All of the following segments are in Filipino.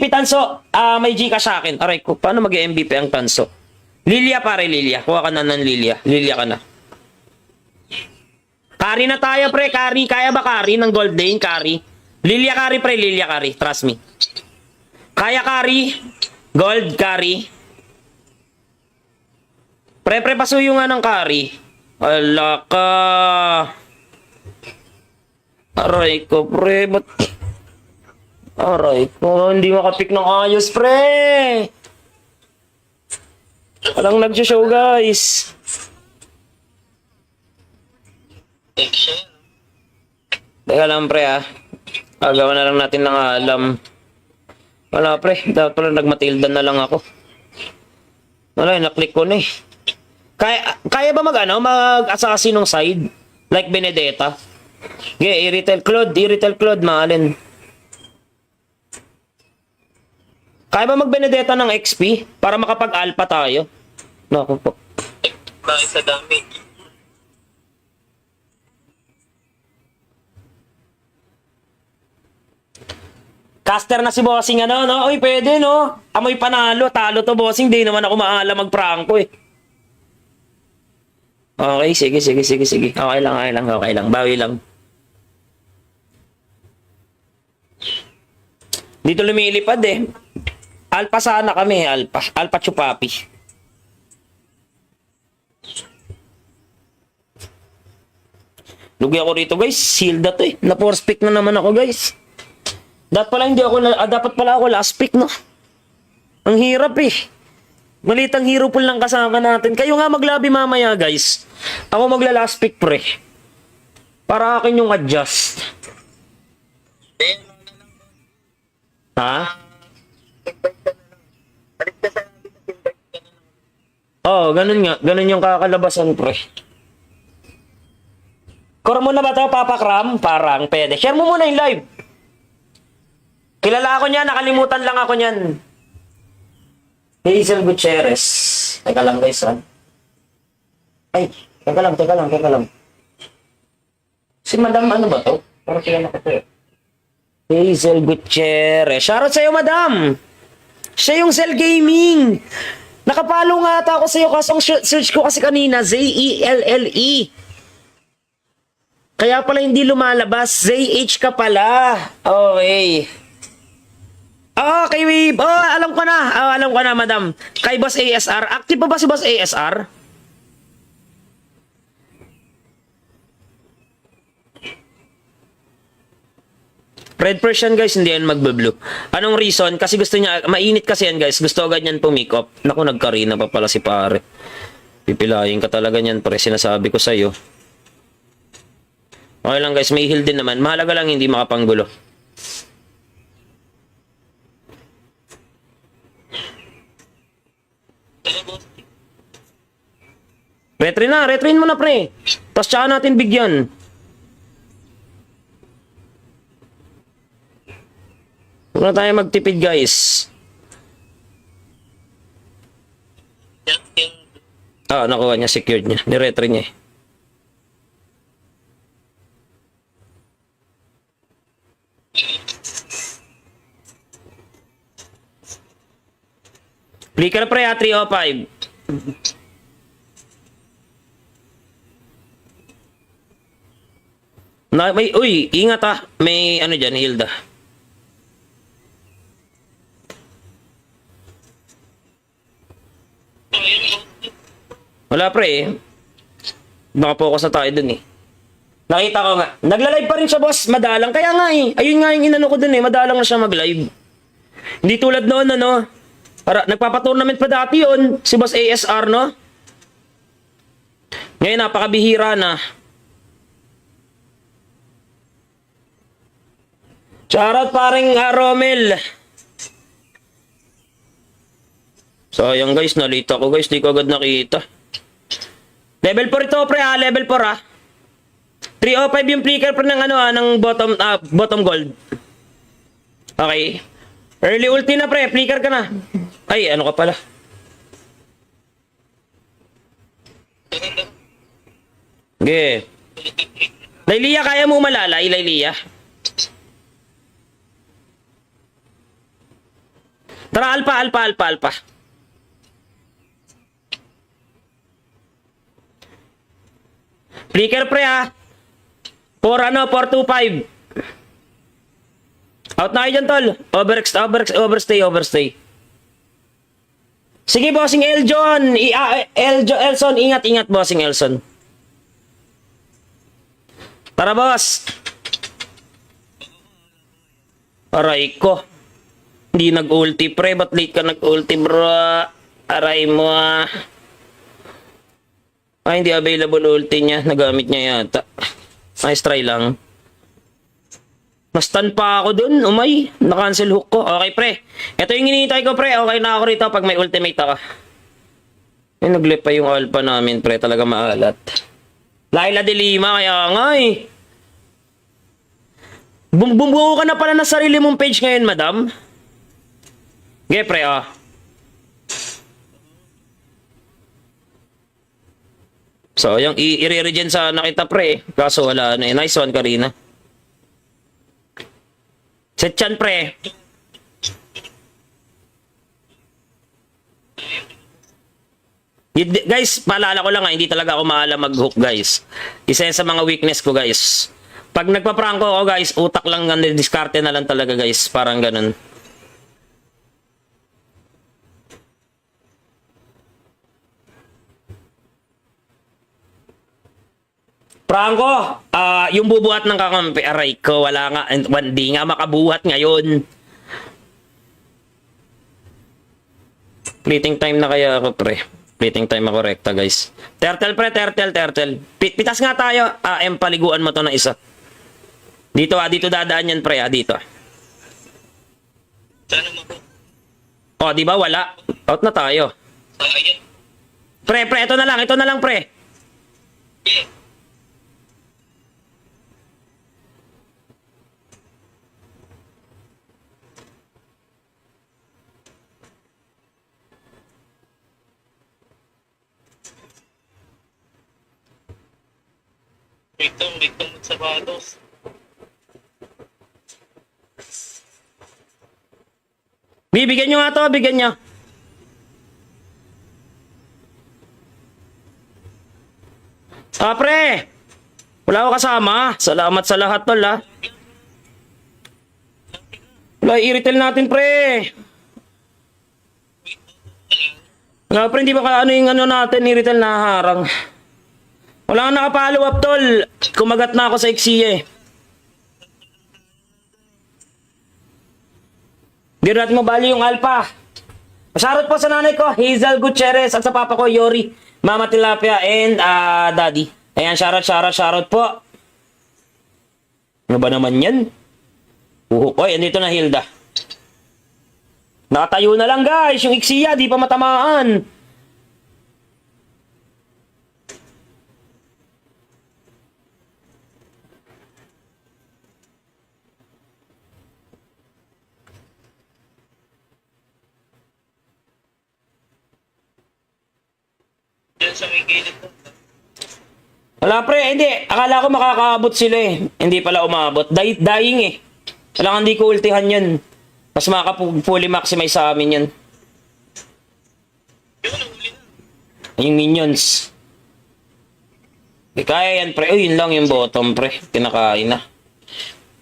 MVP Tanso, may Gcash sa akin. Aray ko, paano mag-MVP ang Tanso? Lilia pare, Lilia. Kuha ka na ng Lilia. Lilia ka na. Carry na tayo, pre. Carry. Kaya ba carry ng Gold Lane? Carry. Lilia carry, pre. Lilia carry. Trust me. Kaya carry. Gold carry. Pre, pasuyo nga ng carry. Ala ka. Aray ko, pre. Ba't... Aray ko, hindi makapick ng ayos, pre. Walang nag-show, guys. Teka lang, pre, Agawan na lang natin ng alam. Wala, pre. Dapat pala nagmatilda na lang ako. Wala, naklik ko na eh. Kaya ba mag-asasinong side? Like Benedetta? I-retail Claude, maalin. Kaya ba mag-Benedetta ng XP? Para makapag-alpha tayo? Naku po. Bakit sa damage? Caster na si Bossing, no? Uy, pwede, no? Amoy panalo. Talo to, Bossing. Di naman ako maalam mag-prangko, eh. Okay, sige. Okay lang. Bawi lang. Dito lumilipad, eh. Alpha sana kami, Alpha Chupapi. Lugi ako rito, guys. Silda to, eh. Na-force pick na naman ako, guys. Dapat pala ako last pick, no? Ang hirap, eh. Malitang hero pool lang kasama natin. Kayo nga maglabi mamaya, guys. Ako magla-last pick, pre. Para akin yung adjust. Ha? Oo, ganun nga. Ganun yung kakalabasan, pre. Core mo na ba ito, Papa Cram? Parang pwede. Share mo muna yung live. Kilala ako niyan. Nakalimutan lang ako niyan. Hazel Gutierrez. Teka lang, guys, Ay, teka lang. Si Madam, ano ba to? Parang kilala ko to, Hazel Gutierrez. Shoutout sa'yo, Madam. Siya yung Cell Gaming. Nakapalo nga ata ako sa'yo kasi ang search ko kasi kanina, Z-E-L-L-E. Kaya pala hindi lumalabas. Z-H ka pala. Okay. Kay Wave. Alam ko na, Madam. Kay Boss ASR. Active pa ba si Boss ASR? Red Persian, guys, hindi yan magbe-blue. Anong reason? Kasi gusto niya, mainit kasi yan, guys. Gusto agad niyan pumikop. Naku, nagkarina pa pala si pare. Pipilayin ka talaga niyan, pre. Sinasabi ko sa'yo. Okay lang, guys. May heal din naman. Mahalaga lang hindi makapanggulo. Retrin mo na, pre. Tapos tsaka natin bigyan. Huwag na tayo magtipid, guys. Nakuha niya, secured niya. Niretry niya, Flicker, pre, 305. Uy, ingat, may ano dyan, Hilda. Wala, pre, nakapokus na tayo dun, Nakita ko nga. Nagla-live pa rin siya, boss. Madalang. Kaya nga, ayun nga yung inano ko dun, Madalang na siya mag-live. Hindi tulad noon, nagpapatournament pa dati yun. Si Boss ASR, no? Ngayon, napakabihira na. Shoutout paring Romel. Sayang, guys, nalita ko, guys. Di ko agad nakita. Level 4 ito, pre, level 4, 305 yung flicker, pre, ng ng bottom gold. Okay. Early ulti na, pre. Flicker ka na. Ay, ano ka pala? Okay. Laylia, kaya mo malalay, Laylia? Tara, alpha. Flicker pre ha. 425. Out na kayo dyan, tol. Overstay. Sige, bossing Eljon. Elson, ingat, bossing Elson. Tara, boss. Aray ko. Hindi nag-ulti, pre. Ba't late ka nag-ulti, bro? Aray mo, ah. Ay, hindi available ulti niya. Nagamit niya yata. Nice try lang. Mas-stun pa ako dun. Umay. Na-cancel hook ko. Okay, pre. Ito yung hinihintay ko, pre. Okay na ako rito pag may ultimate ako. Ay, nag-lip pa yung alpha namin, pre. Talaga maalat. Laila de Lima, kaya nga eh. Bumuo ka na pala na sarili mong page ngayon, madam. Okay, pre, ah. So, yung i-re-regen sana kita, pre. Kaso wala na eh. Nice one, Karina. Set chan, pre. Guys, paalala ko lang hindi talaga ako maalam mag-hook, guys. Isa yan sa mga weakness ko, guys. Pag nagpa-pranko ako, guys, utak lang, diskarte na lang talaga, guys. Parang ganun. Franco, yung bubuhat ng kakampi, aray ko, wala nga, hindi nga makabuhat ngayon. Fleeting time na kaya ako, pre. Fleeting time ako, rekta, guys. Turtle, pre, turtle. Pitas nga tayo. Paliguan mo to na isa. Dito, dito dadaan yan, pre, dito. Sana mo po. O, di ba, wala. Out na tayo. Ayan. Pre, ito na lang, pre. Yeah. Wait lang sa balos. Bibigyan nyo nga to, bigyan nyo. Pre! Wala ako kasama. Salamat sa lahat, tol, ha. Wala, i-retail natin, pre. Wala, pre, hindi ba ano yung ano natin, i-retail na harang. Wala kang nakapollow up, tol. Kumagat na ako sa Ixie, eh. Hindi natin mabali yung alpha. Shoutout po sa nanay ko, Hazel Gutierrez, at sa papa ko, Yori, Mama Tilapia, and Daddy. Ayan, shoutout po. Ano ba naman yan? Oy, andito na Hilda. Nakatayo na lang, guys. Yung Ixia, di pa matamaan. Diyan sa may gilid ko. Wala, pre, hindi. Akala ko makakaabot sila eh. Hindi pala umabot. Dying eh. Kailangan hindi ko ultihan yan. Mas makaka-fully maximize sa amin yan. Yung nahuli na. Yung minions. Di kaya yan, pre. Uy, yun lang yung bottom, pre. Kinakain na.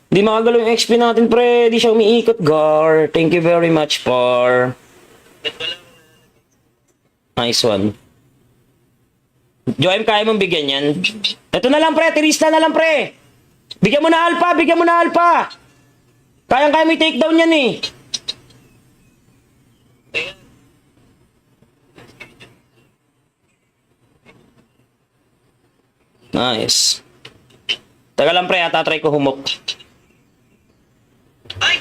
Di makagalaw yung XP natin, pre. Di siya umiikot, Gar. Thank you very much, Par. Ba't wala? Nice one. Joem, kaya mong bigyan yan? Ito na lang, pre. Tirista na lang, pre. Bigyan mo na alpha. Kaya may takedown yan eh. Ayan. Nice. Taga lang, pre. Tatry ko humok. Ay!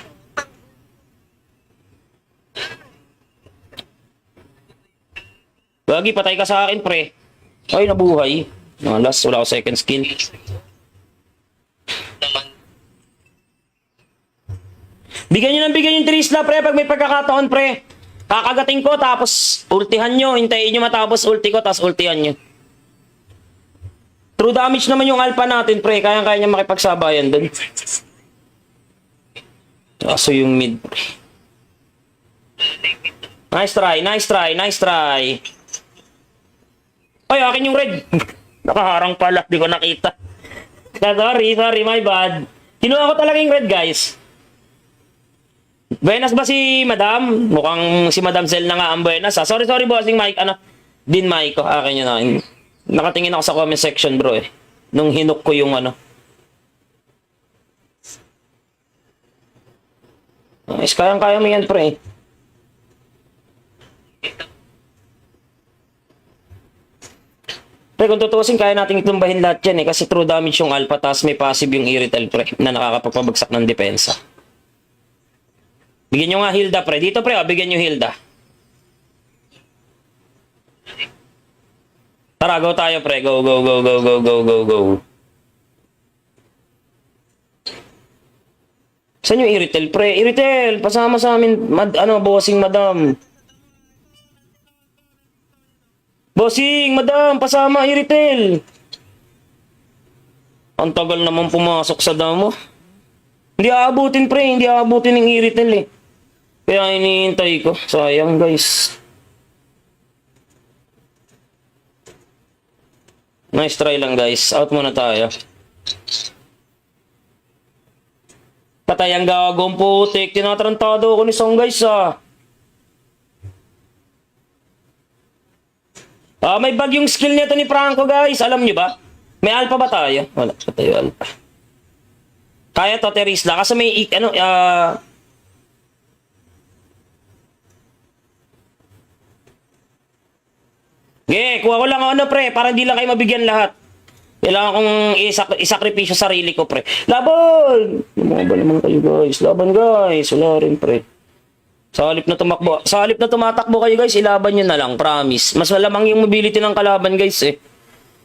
Lagi, patay ka sa akin, pre. Ay, nabuhay. Last, wala ako second skill. Naman. Bigyan yung Trisla, pre, pag may pagkakataon, pre. Kakagating ko, tapos ultihan nyo. Hintayin nyo matapos ulti ko, tapos ultihan nyo. True damage naman yung alpha natin, pre. Kaya-kaya niya makipagsabayan dun. Kaso yung mid, pre. Nice try, nice try, nice try. Ay, akin yung red. Nakaharang pala, di ko nakita. Sorry, my bad. Kinuha ko talaga yung red, guys. Buenas ba si Madam? Mukhang si Madam Zel na nga ang buenas. Sorry, bossing Mike. Din Mike ko. Akin yun na. Nakatingin ako sa comment section, bro eh. Nung hinuk ko yung Nice, kayang-kaya mo yan, pre. Pre, kung tutusin, kaya natin itumbahin lahat yan eh. Kasi true damage yung alpha, tas may passive yung irrital, pre, na nakakapagpabagsak ng depensa. Bigyan nyo nga Hilda, pre. Dito, pre, bigyan nyo Hilda. Tara, go tayo, pre. Go, go, go, go, go, go, go, go. Saan yung irrital, pre? Irrital, pasama sa amin, bossing Madam. Bossing, Madam, pasama, irrital. Ang tagal naman pumasok sa damo. Hindi aabutin, pre. Hindi aabutin ng irrital eh. Kaya iniintay ko. Sayang, guys. Nice try lang, guys. Out muna tayo. Patay ang gagawang putik. Tinatarantado ako ni Song, guys, may bag yung skill nito ni Franco, guys. Alam nyo ba? May alpha ba tayo? Wala pa tayo alpha. Kaya to, Terisla. Kasi may, kuha ko lang pre. Para hindi lang kayo mabigyan lahat. Kailangan kong isakripisyo sarili ko, pre. Laban! Lumaban naman kayo, guys. Laban, guys. Wala rin, pre. Sa halip na tumatakbo kayo, guys, ilaban nyo na lang, promise. Mas malamang yung mobility ng kalaban, guys, eh.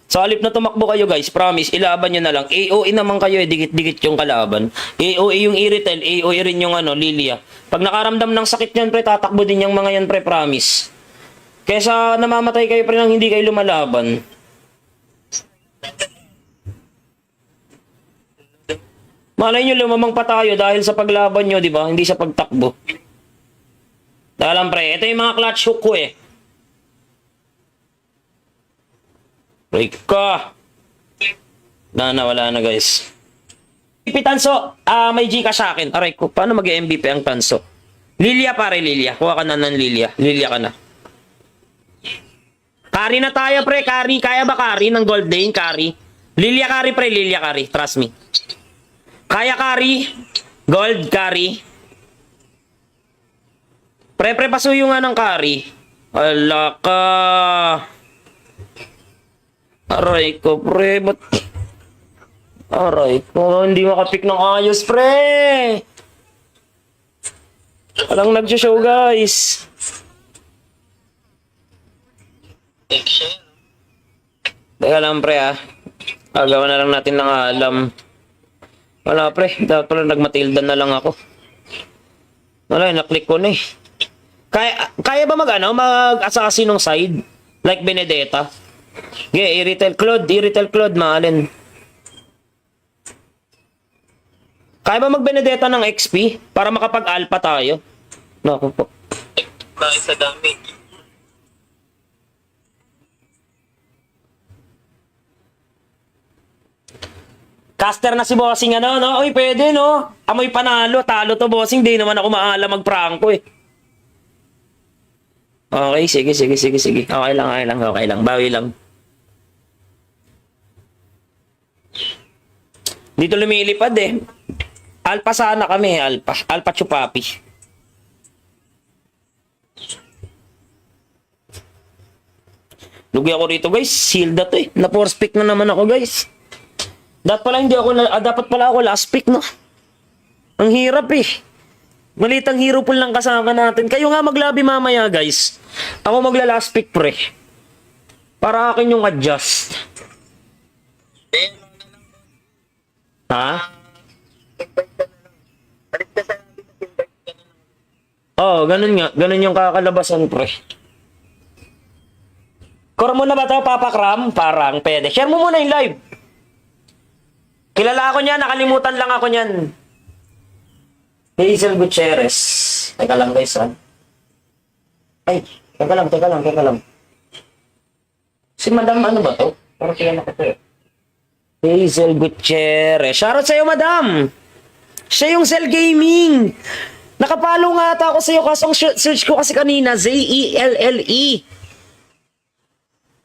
Sa halip na tumakbo kayo, guys, promise, ilaban nyo na lang. AOE naman kayo, eh, dikit-dikit yung kalaban. AOE yung irrital, AOE rin yung Lilia. Pag nakaramdam ng sakit yan, pre, tatakbo din yung mga yan, pre, promise. Kesa namamatay kayo, pre, nang hindi kayo lumalaban. Malay nyo, lumamang pa tayo dahil sa paglaban nyo, di ba? Hindi sa pagtakbo. Dalam, pre. Ito yung mga clutch hook ko eh. Break ka. Wala na, guys. MVP Tanso. May Gcash sa akin. Aray ko, paano mag-MVP ang Tanso? Lilia, pare, Lilia. Kuha ka na ng Lilia. Lilia ka na. Carry na tayo, pre. Carry. Kaya ba carry ng Gold Lane? Carry. Lilia carry, pre. Lilia carry. Trust me. Kaya carry. Gold carry. Pre, pasuyo nga ng carry. Ala ka. Aray ko, pre. Aray ko, hindi makapik ng ayos, pre. Walang nag-show, guys. Teka lang, pre, Agawan na lang natin ng alam. Wala, pre. Dapat pala nagmatilda na lang ako. Wala, naklik ko na eh. Kaya ba mag-assassin ng side? Like Benedetta? Irrital Claude, maalin. Kaya ba mag-Benedetta ng XP? Para makapag-alpha tayo? Naku po. Bakit sa damage? Caster na si bossing no? Uy, pwede, no? Amoy panalo, talo to bossing. Di naman ako maalam mag-pranko eh. Okay, sige. Okay lang. Bawi lang. Dito lumilipad eh. Alpha sana kami, Alpha chupapi. Lugi ako rito, guys. Silda to eh. Na-force pick na naman ako, guys. Dapat pala ako last pick, no? Ang hirap eh. Malitang hero pool lang kasama natin. Kayo nga maglabi mamaya, guys. Ako magla-last pick, pre. Para akin yung adjust. Ha? Oo, ganun nga. Ganun yung kakalabasan, pre. Core mo na ba ito, Papa Cram? Parang pwede. Share mo muna yung live. Kilala ako niyan. Nakalimutan lang ako niyan. Hazel Gutierrez. Teka lang, guys, Ay, teka lang, teka lang. Si Madam ano ba to? Parang kilala ko to eh. Hazel Gutierrez. Shoutout sa'yo, Madam! Siya yung Zell Gaming! Nakapalo nga ata ako sa'yo kasi ang search ko kasi kanina, Zelle.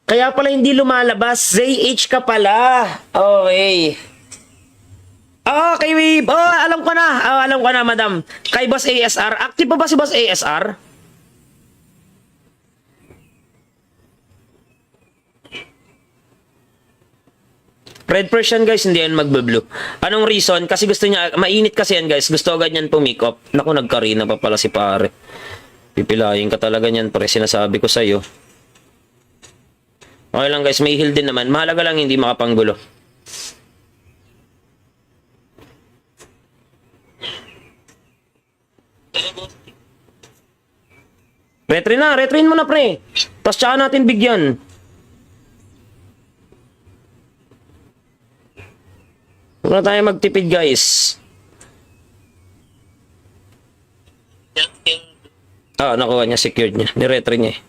Kaya pala hindi lumalabas. ZH ka pala. Okay. Oh, kay Wave. Oh, alam ko na. Oh, alam ko na, Madam. Kay Boss ASR. Active pa ba si Boss ASR? Red Persian guys, hindi yan magbe-blue. Anong reason? Kasi gusto niya, mainit kasi yan guys. Gusto agad yan pumikop. Naku, nagkarina pa pala si pare. Pipilayin ka talaga niyan, pre. Sinasabi ko sa'yo. Okay lang guys, may heal din naman. Mahalaga lang hindi makapanggulo. Retrin mo na pre. Tapos tsaka natin bigyan. Huwag na tayo magtipid guys. Yung Ah, nakuha niya, secured niya. Niretry niya eh.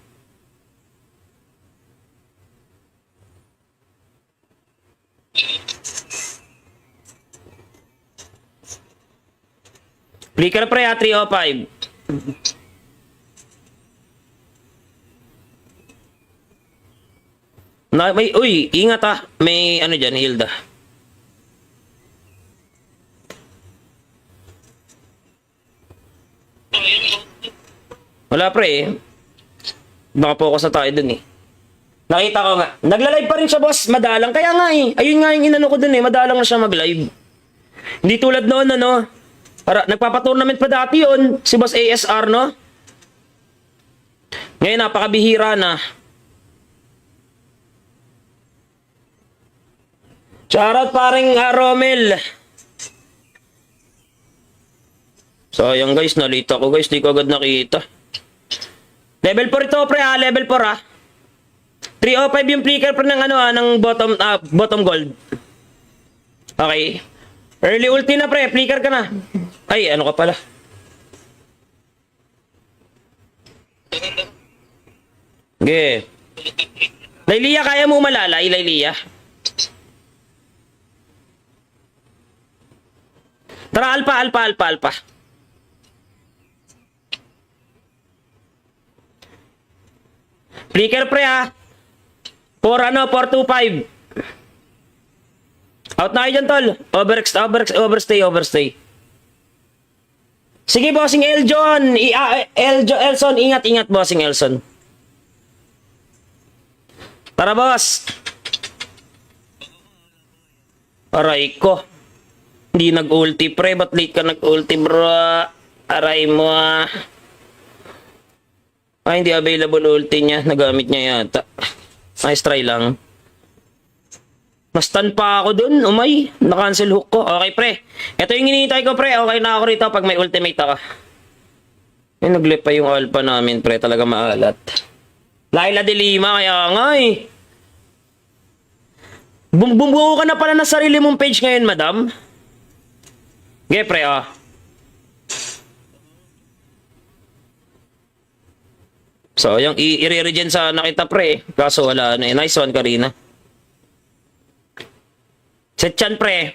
Flicker pre ha, 305. Uy, ingat ha. May ano dyan, Hilda. Wala pre eh. Nakapokus na tayo dun eh. Nakita ko nga. Nagla-live pa rin siya boss, madalang. Kaya nga eh. Ayun nga yung inano ko dun eh. Madalang na siya mag-live. Hindi tulad noon ano. Para, nagpapatournament pa dati yun. Si Boss ASR no. Ngayon napakabihira na. Shoutout paring Romel. Sayang guys, nalita ko guys. Di ko agad nakita. Level 4 ito pre ha. Level 4 ha. 305 yung flicker pre ng ano ha. Ng bottom gold. Okay. Early ulti na pre. Flicker ka na. Ay, ano ka pala? Okay. Laylia, kaya mo malalay, Laylia? Tara, alpa. Flicker pre ha. 425. Out na kayo dyan, tol. Overstay. Sige, bossing Eljon. Elson, ingat, bossing Elson. Tara, boss. Aray ko. Hindi nag-ulti, pre. Ba't late ka nag-ulti, bro? Aray mo, ah. Ay, hindi available ulti niya. Nagamit niya yata. Nice try lang. Mas-stun pa ako dun. Umay. Na-cancel hook ko. Okay, pre. Ito yung hinihintay ko, pre. Okay na ako rito pag may ultimate ako. Ay, nag-lip pa yung alpha namin, pre. Talaga maalat. Laila de Lima, kaya nga eh. Bumbuo ka na pala ng sarili mong page ngayon, madam. Okay, pre, ah. So, yung i-re-regen sa nakita, pre. Kaso wala na eh. Nice one, Karina. Set chan, pre.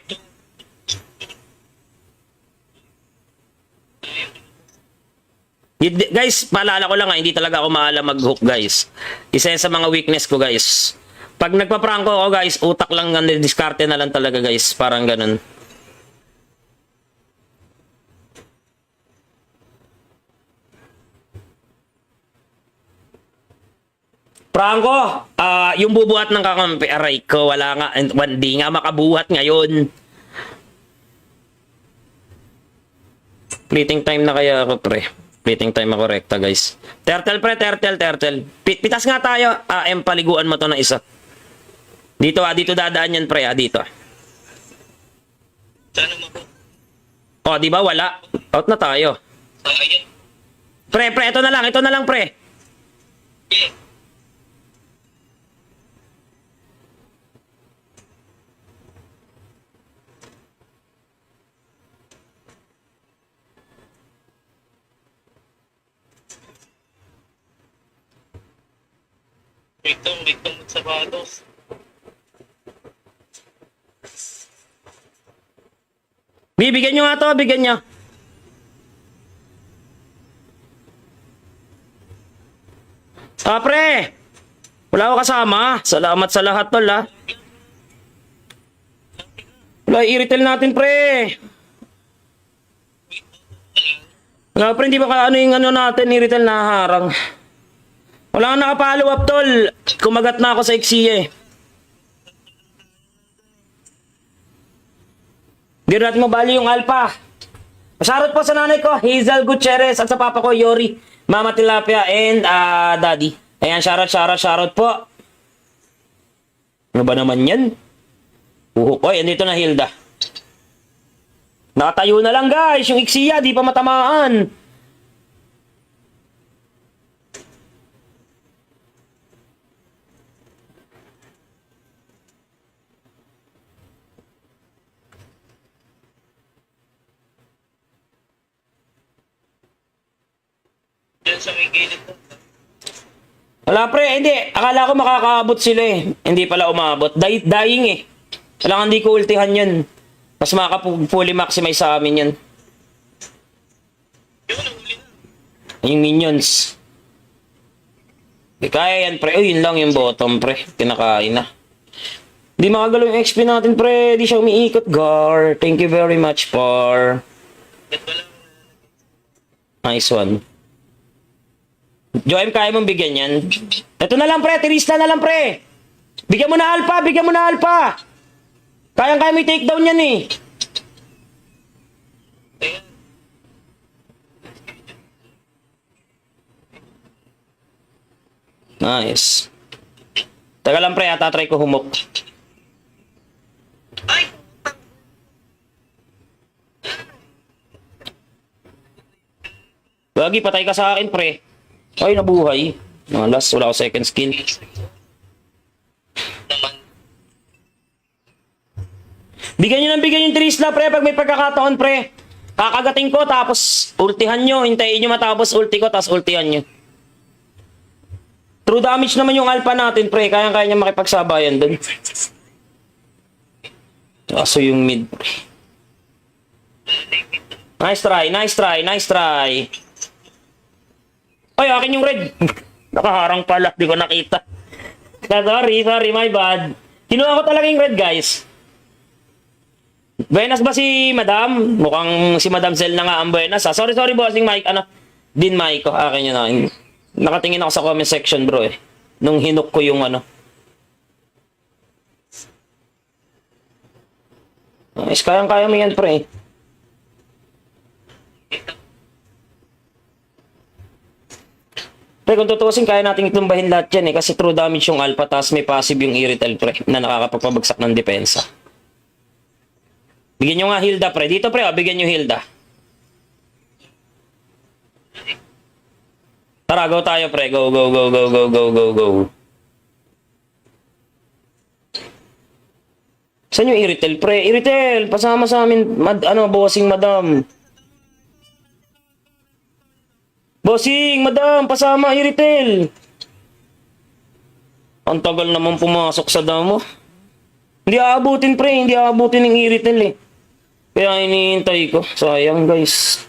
Guys, paalala ko lang hindi talaga ako maalam mag-hook, guys. Isa yan sa mga weakness ko, guys. Pag nagpa-pranko ako, guys, utak lang, diskarte na lang talaga, guys. Parang ganun. Franco, yung bubuhat ng kakampi, aray ko, wala nga, hindi nga makabuhat ngayon. Fleeting time na kaya ako, pre. Fleeting time ako, rekta, guys. Turtle, pre, turtle. Pitas nga tayo. Paliguan mo to na isa. Dito, dito dadaan yan, pre, dito. sana mo po. Oh, di ba, wala. Out na tayo. Ayun. Pre, ito na lang, pre. Okay. Itong sapatos. Bibigyan nyo nga to, bigyan nyo. Pre! Wala ako kasama. Salamat sa lahat, tol, ha. Wala, i-retail natin, pre. Wala, pre, hindi ba ano yung ano natin, i-retail na harang. Wala kang nakapollow up, tol. Kumagat na ako sa Xia, eh. Hindi natin mabali yung alpha. Shoutout po sa nanay ko, Hazel Gutierrez, at sa papa ko, Yori, Mama Tilapia, and Daddy. Ayan, shoutout po. Ano ba naman yan? Oy, andito na Hilda. Nakatayo na lang guys, yung Xia, di pa matamaan. Diyan sa may gilid mo. Wala pre, hindi. Akala ko makakaabot sila eh. Hindi pala umabot. Dying eh. Kailangan di ko ultihan yan. Mas makaka-fully maximize sa amin yan. Yun, nahuli na. Yung minions. Di kaya yan pre. Uy, yun lang yung bottom pre. Kinakain na. Di makagalaw yung XP natin pre. Di siya umiikot. Gar. Thank you very much par. Yan pala. Nice one. Joem, kaya mong bigyan yan? Ito na lang pre, tirista na lang pre. Bigyan mo na alpha, bigyan mo na alpha. Kayang-kaya may takedown yan eh. Ayan. Nice. Taga lang pre, tatry ko humok. Ay! Lagi, patay ka sa akin pre. Ay, nabuhay. Last, wala ako second skill. Naman. Bigyan yung Trisla, pre, pag may pagkakataon, pre. Kakagating ko, tapos ultihan nyo. Hintayin nyo matapos ulti ko, tapos ultihan nyo. True damage naman yung alpha natin, pre. Kaya-kaya niya makipagsabayan dun. Kaso yung mid, pre. Nice try, nice try, nice try. Ay, akin yung red. Nakaharang pala, di ko nakita. Sorry, my bad. Kinuha ko talaga yung red, guys. Buenas ba si Madam? Mukhang si Madam Zel na nga ang buenas. Sorry, bossing Mike. Din Mike ko. Akin yun na. Nakatingin ako sa comment section, bro eh. Nung hinuk ko yung ano. Nice, kayang-kaya mo yan, pre. Pre, kung tutusin, kaya natin itumbahin lahat yan eh. Kasi true damage yung alpha, tapos may passive yung irrital, pre, na nakakapagpabagsak ng depensa. Bigyan nyo nga Hilda, pre. Dito, pre, bigyan nyo Hilda. Tara, go tayo, pre. Go. Saan yung irrital, pre? Irrital, pasama sa amin, bossing madam. Bossing, madam, pasama, i-retail. Ang tagal naman pumasok sa damo. Hindi aabutin, pre. Hindi aabutin ng i-retail eh. Kaya hinihintay ko. Sayang, guys.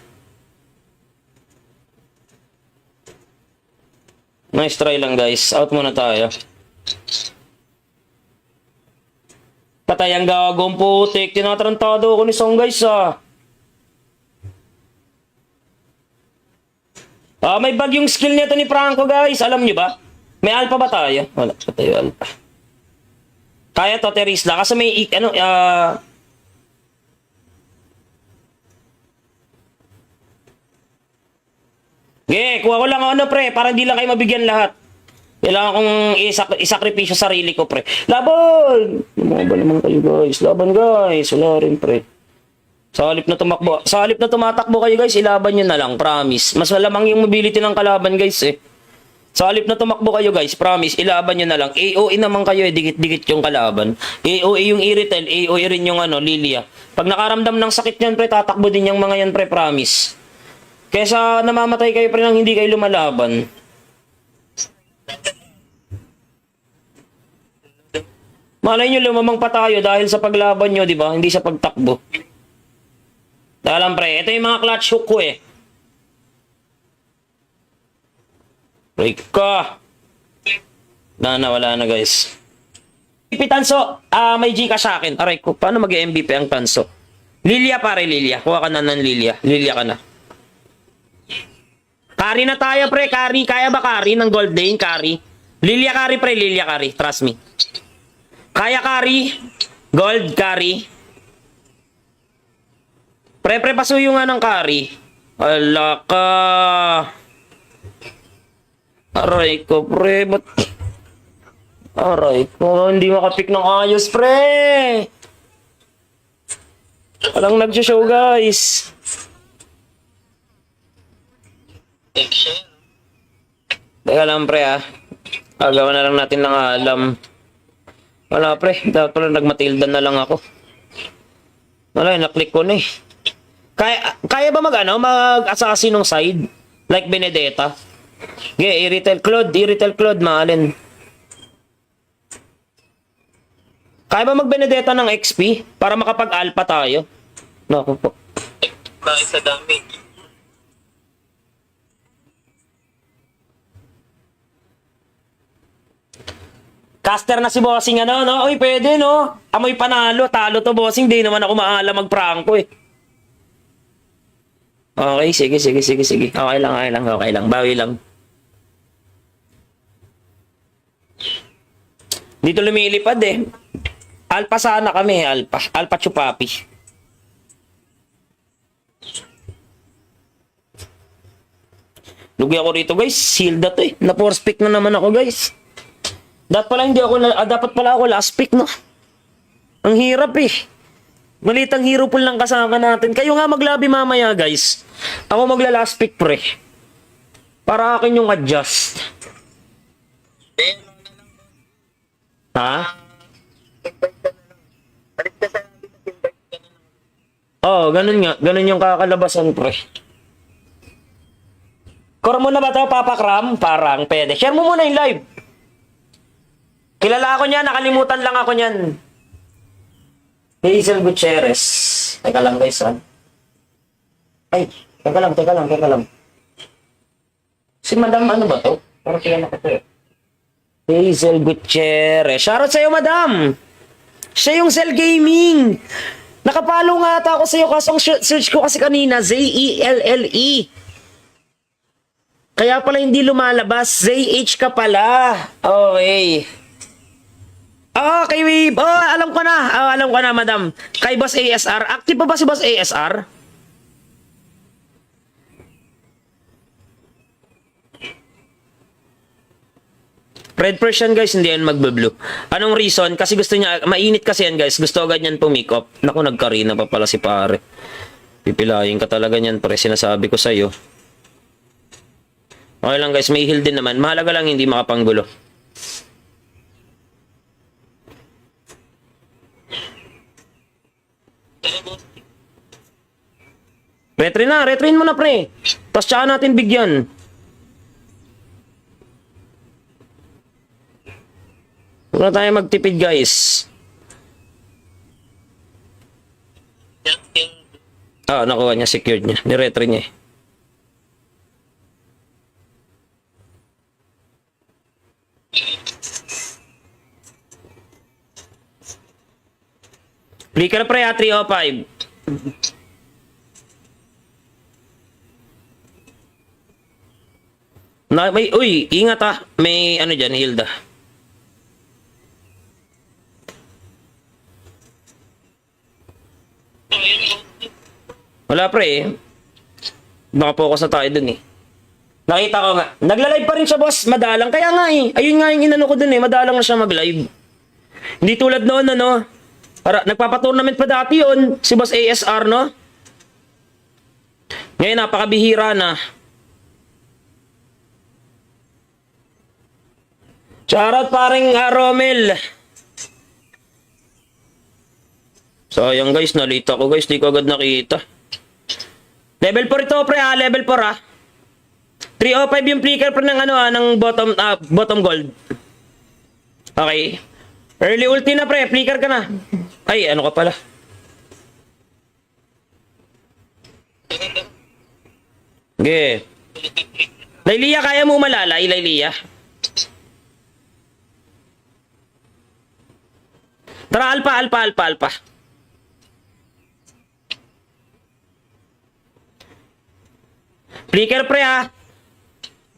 Nice try lang, guys. Out muna tayo. Patay ang gagawang putik. Tinatarantado ako ni Song, guys, ah. May bug yung skill nito ni Franco, guys. Alam nyo ba? May alpha ba tayo? Wala pa tayo alpha. Kaya to, Terisla. Kasi may, kuha ko lang pre. Para hindi lang kayo mabigyan lahat. Kailangan kong isakripisyo sarili ko, pre. Laban! Lumaban naman kayo, guys. Laban, guys. Wala rin, pre. Sa halip na tumatakbo kayo, guys, ilaban nyo na lang, promise. Mas malamang yung mobility ng kalaban, guys, eh. Sa halip na tumakbo kayo, guys, promise, ilaban nyo na lang. AOE naman kayo, eh, dikit-dikit yung kalaban. AOE yung irrital, AOE rin yung Lilia. Pag nakaramdam ng sakit yan, pre, tatakbo din yung mga yan, pre, promise. Kesa namamatay kayo, pre, nang hindi kayo lumalaban. Malay nyo, lumamang pa tayo dahil sa paglaban nyo, di ba? Hindi sa pagtakbo. Dahil lang, pre, ito yung mga clutch hook ko eh. Break ka. Wala na guys. MVP Tanso, may Gcash sa akin. Aray ko, paano mag-MVP ang Tanso? Lilia pare, Lilia. Kuha ka na ng Lilia. Lilia ka na. Carry na tayo, pre. Carry. Kaya ba carry ng Gold Lane? Carry. Lilia carry, pre. Lilia carry. Trust me. Kaya carry. Gold carry. Pre, pasuyo nga ng carry. Ala ka. Aray ko, pre. Ba't... Aray ko, hindi makapick ng ayos, pre. Walang nag-show, guys. Action. Teka lang, pre, ah. Agawan na lang natin ng alam. Wala, pre. Dapat pala nagmatilda na lang ako. Wala, naklik ko na eh. Kaya ba mag-assassin ng side? Like Benedetta? Okay, i-retail Claude, maalin. Kaya ba mag-Benedetta ng XP? Para makapag-alpha tayo? Naku po. Bakit sa damage? Caster na si bossing ano, no? Uy, pwede, no? Amoy panalo, talo to bossing. Di naman ako maalam mag-prangko eh. Okay, sige. Okay lang. Bawi lang. Dito lumilipad eh. Alpha sana kami, Alpha chupapi. Lugi ako rito, guys. Sealed to eh. Na-force pick na naman ako, guys. Dapat pala ako last pick, no? Ang hirap eh. Malitang hero pool lang kasama natin. Kayo nga maglabi mamaya, guys. Ako magla-last pick, pre. Para akin yung adjust. Ha? Oo, ganun nga. Ganun yung kakalabasan, pre. Core mo na ba ito, Papa Cram? Parang pwede. Share mo muna yung live. Kilala ako niyan, nakalimutan lang ako niyan. Hazel Gutierrez. Teka lang, guys, ha? Ay, teka lang. Si Madam, ano ba to? Parang kaya na ko. Hazel Gutierrez. Shoutout sa'yo, Madam! Siya yung Cell Gaming! Nakapalo nga ata ako sa'yo kasi ang search ko kasi kanina, Z-E-L-L-E. Kaya pala hindi lumalabas. Z-H ka pala. Okay. Kay Wave. Alam ko na, Madam. Kay Boss ASR. Active pa ba si Boss ASR? Red Persian, guys, hindi yan magbe-blue. Anong reason? Kasi gusto niya, mainit kasi yan, guys. Gusto agad niyan pumikop. Naku, nagkarina pa pala si pare. Pipilayin ka talaga niyan, pre. Sinasabi ko sa'yo. Okay lang, guys. May heal din naman. Mahalaga lang hindi makapanggulo. Retry mo na, pre. Tapos tsaka natin bigyan. Huwag na tayo magtipid, guys. Nakuha niya, secured niya. Niretry niya eh. Flicker, pre, 305. Uy, ingat ah. May ano dyan, Hilda. Wala, pre. Nakapokus na tayo dun eh. Nakita ko nga. Nagla-live pa rin siya, boss. Madalang. Kaya nga eh. Ayun nga yung inano ko dun eh. Madalang na siya mag-live. Hindi tulad noon, ano. Nagpapatournament pa dati yun. Si Boss ASR, no? Ngayon, napakabihira na. Shoutout paring Romel. Sayang, guys. Nalita ko, guys. Di ko agad nakita. Level 4 ito, pre, ha? Level 4, ha? 305 yung flicker, pre, ng ano, ha? Ng bottom gold. Okay. Early ulti na pre, flicker ka na. Ay, ano ka pala? Okay. Laylia, kaya mo malalay, Laylia? Tara, alpa. Flicker pre ha.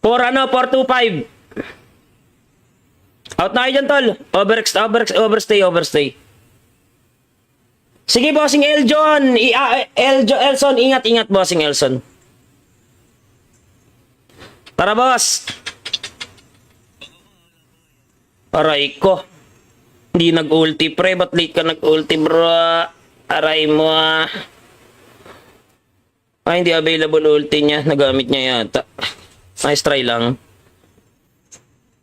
4-2-5. Out na kayo dyan, tol. Overstay. Sige, bossing Eljon. Elson, ingat, bossing Elson. Tara, boss. Aray ko. Hindi nag-ulti, pre. Ba't late ka nag-ulti, bro? Aray mo, ah. Ay, hindi available ulti niya. Nagamit niya yata. Nice try lang.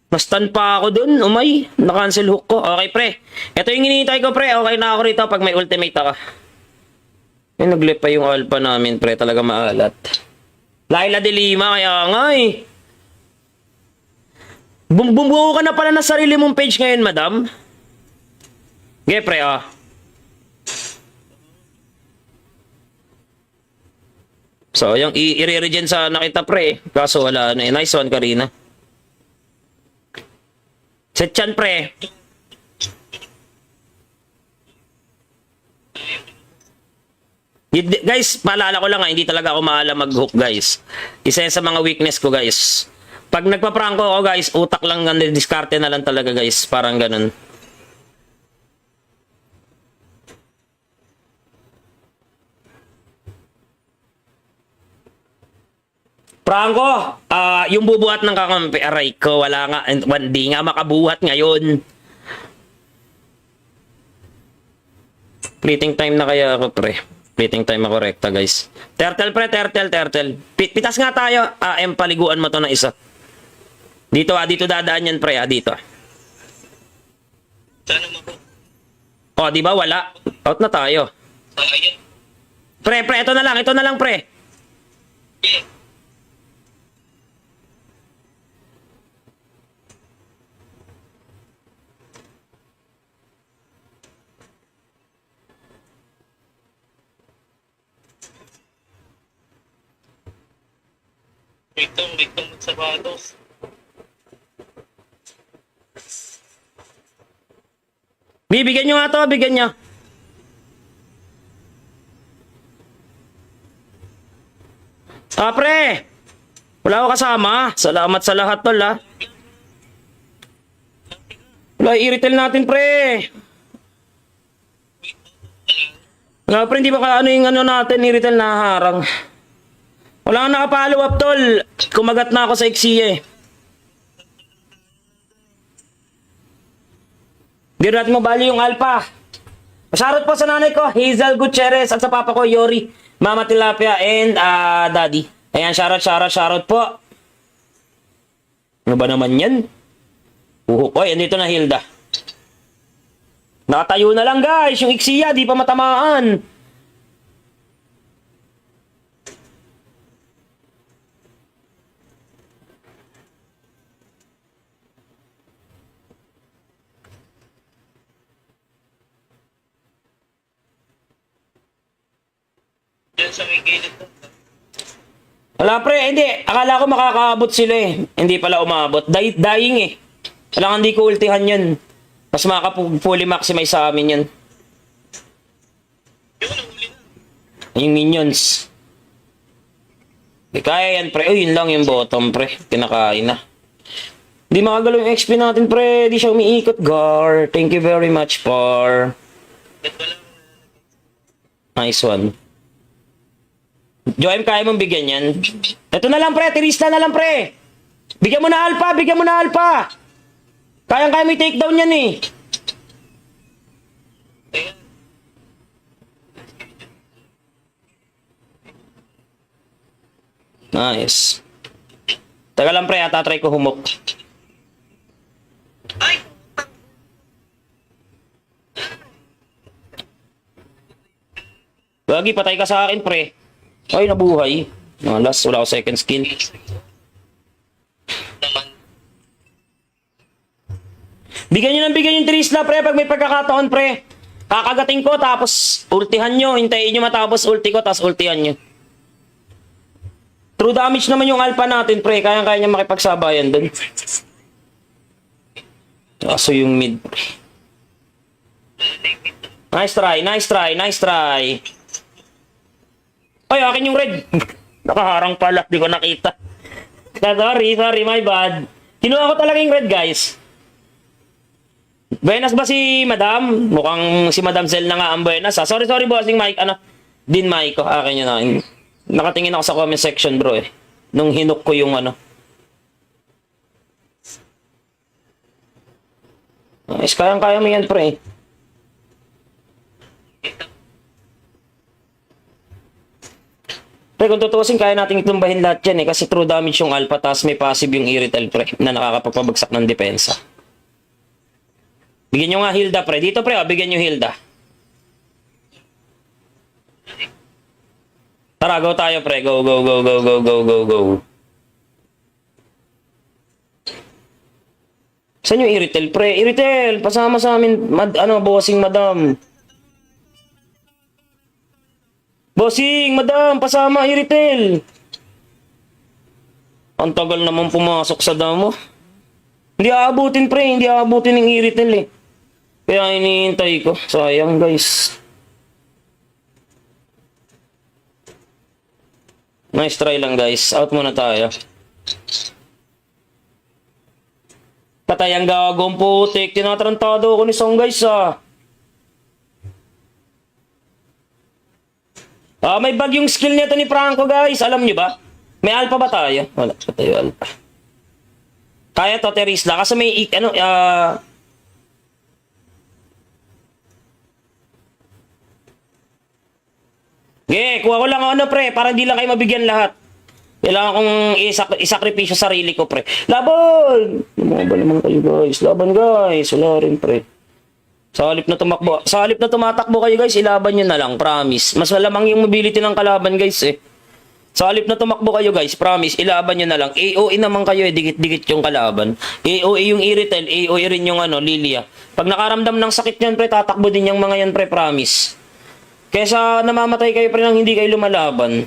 Mas-stun pa ako dun. Umay. Na-cancel hook ko. Okay, pre. Ito yung hinihintay ko, pre. Okay na ako rito pag may ultimate ako. Ay, nag-lip pa yung alpha namin, pre. Talaga maalat. Laila de Lima, kaya nga eh. Bumuo ka na pala na sarili mong page ngayon, madam. Okay, pre, ah. So, yung i-re-regen sana kita, pre. Kaso wala na eh. Nice one, Karina. Set chan, pre. Guys, paalala ko lang hindi talaga ako maalam mag-hook, guys. Isa yan sa mga weakness ko, guys. Pag nagpa-pranko ako, guys, utak lang, diskarte na lang talaga, guys. Parang ganun. Franco, yung bubuhat ng kakampi, aray ko, wala nga, hindi nga makabuhat ngayon. Fleeting time na kaya ako, pre. Fleeting time ako, rekta, guys. Turtle, pre, turtle. Pitas nga tayo. Paliguan mo to na isa. Dito, dito dadaan yan, pre, dito. Sana mo po. Oh, di ba, wala. Out na tayo. Sayang. Pre, ito na lang, pre. Yeah. Wait, sapatos. Bibigyan nyo nga to, bigyan nyo. Pre! Wala ako kasama. Salamat sa lahat, tol, ha. Wala, i-retail natin, pre. Wala, pre, hindi ba ano yung ano natin, i-retail na harang. Wala nga nakapollow up, tol. Kumagat na ako sa Xia, eh. Hindi natin mabali yung alpha. Shoutout po sa nanay ko, Hazel Gutierrez, at sa papa ko, Yori, Mama Tilapia, and Daddy. Ayan, shoutout po. Ano ba naman yan? Oy, andito na Hilda. Nakatayo na lang, guys. Yung Xia, di pa matamaan. Diyan sa may gilid to. Wala, pre, hindi. Akala ko makakaabot sila, eh. Hindi pala umabot. Dying, eh. Kailangan hindi ko ultihan yun. Mas makaka-fully maximize sa amin yun. Yung nahuli na. Yung minions. Di kaya yan, pre. Oh, yun lang yung bottom, pre. Pinakain na. Di makagalaw yung XP natin, pre. Di siya umiikot, Gar. Thank you very much, Par. Ba't wala? Nice one. Joem, kaya mong bigyan yan? Ito na lang, pre. Tirista na lang, pre. Bigyan mo na alpha. Kayang-kaya may takedown yan, eh. Ayan. Nice. Taga lang, pre. Tatry ko humok. Ay! Lagi, patay ka sa akin, pre. Ay, nabuhay. Last, wala ako second skin. Naman. Bigyan nyo ng bigyan yung Trisla, pre, pag may pagkakataon, pre. Kakagating ko, tapos ultihan nyo. Hintayin nyo matapos ulti ko, tapos ultihan nyo. True damage naman yung alpha natin, pre. Kaya-kaya niya makipagsabayan dun. Kaso yung mid, pre. Nice try, nice try, nice try. Ay, akin yung red. Nakaharang pala, di ko nakita. Sorry, my bad. Kinuha ko talaga yung red, guys. Buenas ba si Madam? Mukhang si Madam Zel na nga ang buenas. Sorry, bossing Mike. Din Mike ko. Akin yun na. Nakatingin ako sa comment section, bro, eh. Nung hinuk ko yung Nice, kayang-kaya mo yan, pre. Pre, kung tutusin, kaya natin itumbahin lahat yan, eh. Kasi true damage yung alpha, tapos may passive yung irrital, pre, na nakakapagpabagsak ng depensa. Bigyan nyo nga Hilda, pre. Dito, pre, bigyan nyo Hilda. Tara, go tayo, pre. Go. Saan yung Iritel, pre? Iritel, pasama sa amin, bossing madam. Bossing, madam, pasama, Iritel. Ang tagal naman pumasok sa damo. Hindi aabutin, pre. Hindi aabutin ng Iritel, eh. Kaya hinihintay ko. Sayang, guys. Nice try lang, guys. Out muna tayo. Patay ang gagawang putik. Tinatarantado ako ni Song, guys, ah. May bug yung skill nito ni Franco, guys. Alam nyo ba? May alpha ba tayo? Wala pa tayo alpha. Kaya to, Terisla. Kasi may, kuha ko lang pre, para hindi lang kayo mabigyan lahat. Kailangan kong isakripisyo sarili ko, pre. Laban! Lumaban naman kayo, guys. Laban, guys. Wala rin, pre. Sa halip na tumatakbo kayo, guys, ilaban nyo na lang, promise. Mas malamang yung mobility ng kalaban, guys, eh. Sa halip na tumakbo kayo, guys, promise, ilaban nyo na lang. AOE naman kayo, eh, dikit-dikit yung kalaban. AOE yung Iritel, AOE rin yung Lilia. Pag nakaramdam ng sakit yan, pre, tatakbo din yung mga yan, pre, promise. Kesa namamatay kayo, pre, nang hindi kayo lumalaban.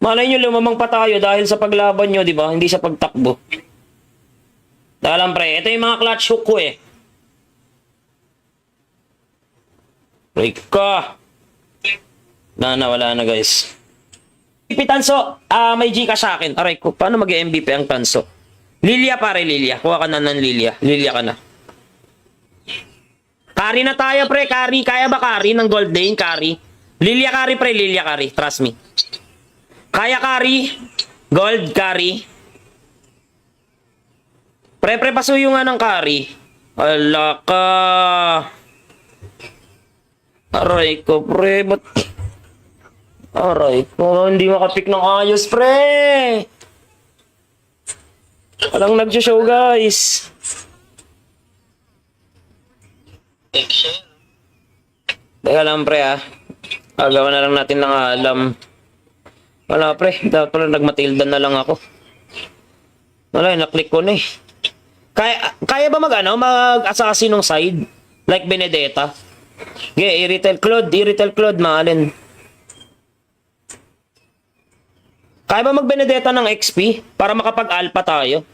Malay nyo, lumamang pa tayo dahil sa paglaban nyo, di ba? Hindi sa pagtakbo. Alam, pre, ito yung mga clutch hook ko, eh. Break ka. Wala na, guys. MVP Tanso, may Gcash sa akin. Aray ko, paano mag-MVP ang Tanso? Lilia, pare, Lilia. Kuha ka na ng Lilia. Lilia ka na. Carry na tayo, pre. Carry. Kaya ba carry ng Gold Lane? Carry. Lilia carry, pre. Lilia carry. Trust me. Kaya carry. Gold carry. Pre, pasuyo nga ng carry. Ala ka. Aray ko, pre. Ba't? Aray ko. Hindi makapick ng ayos, pre. Walang nag-show, guys. Teka lang, pre, ah. Agawan na lang natin ng alam. Wala, pre. Dapat pala nagmatilda na lang ako. Wala, naklik ko na, eh. Kaya ba mag-assassin ng side? Like Benedetta? Iritel Claude, maalin. Kaya ba mag-Benedetta ng XP? Para makapag-alpha tayo?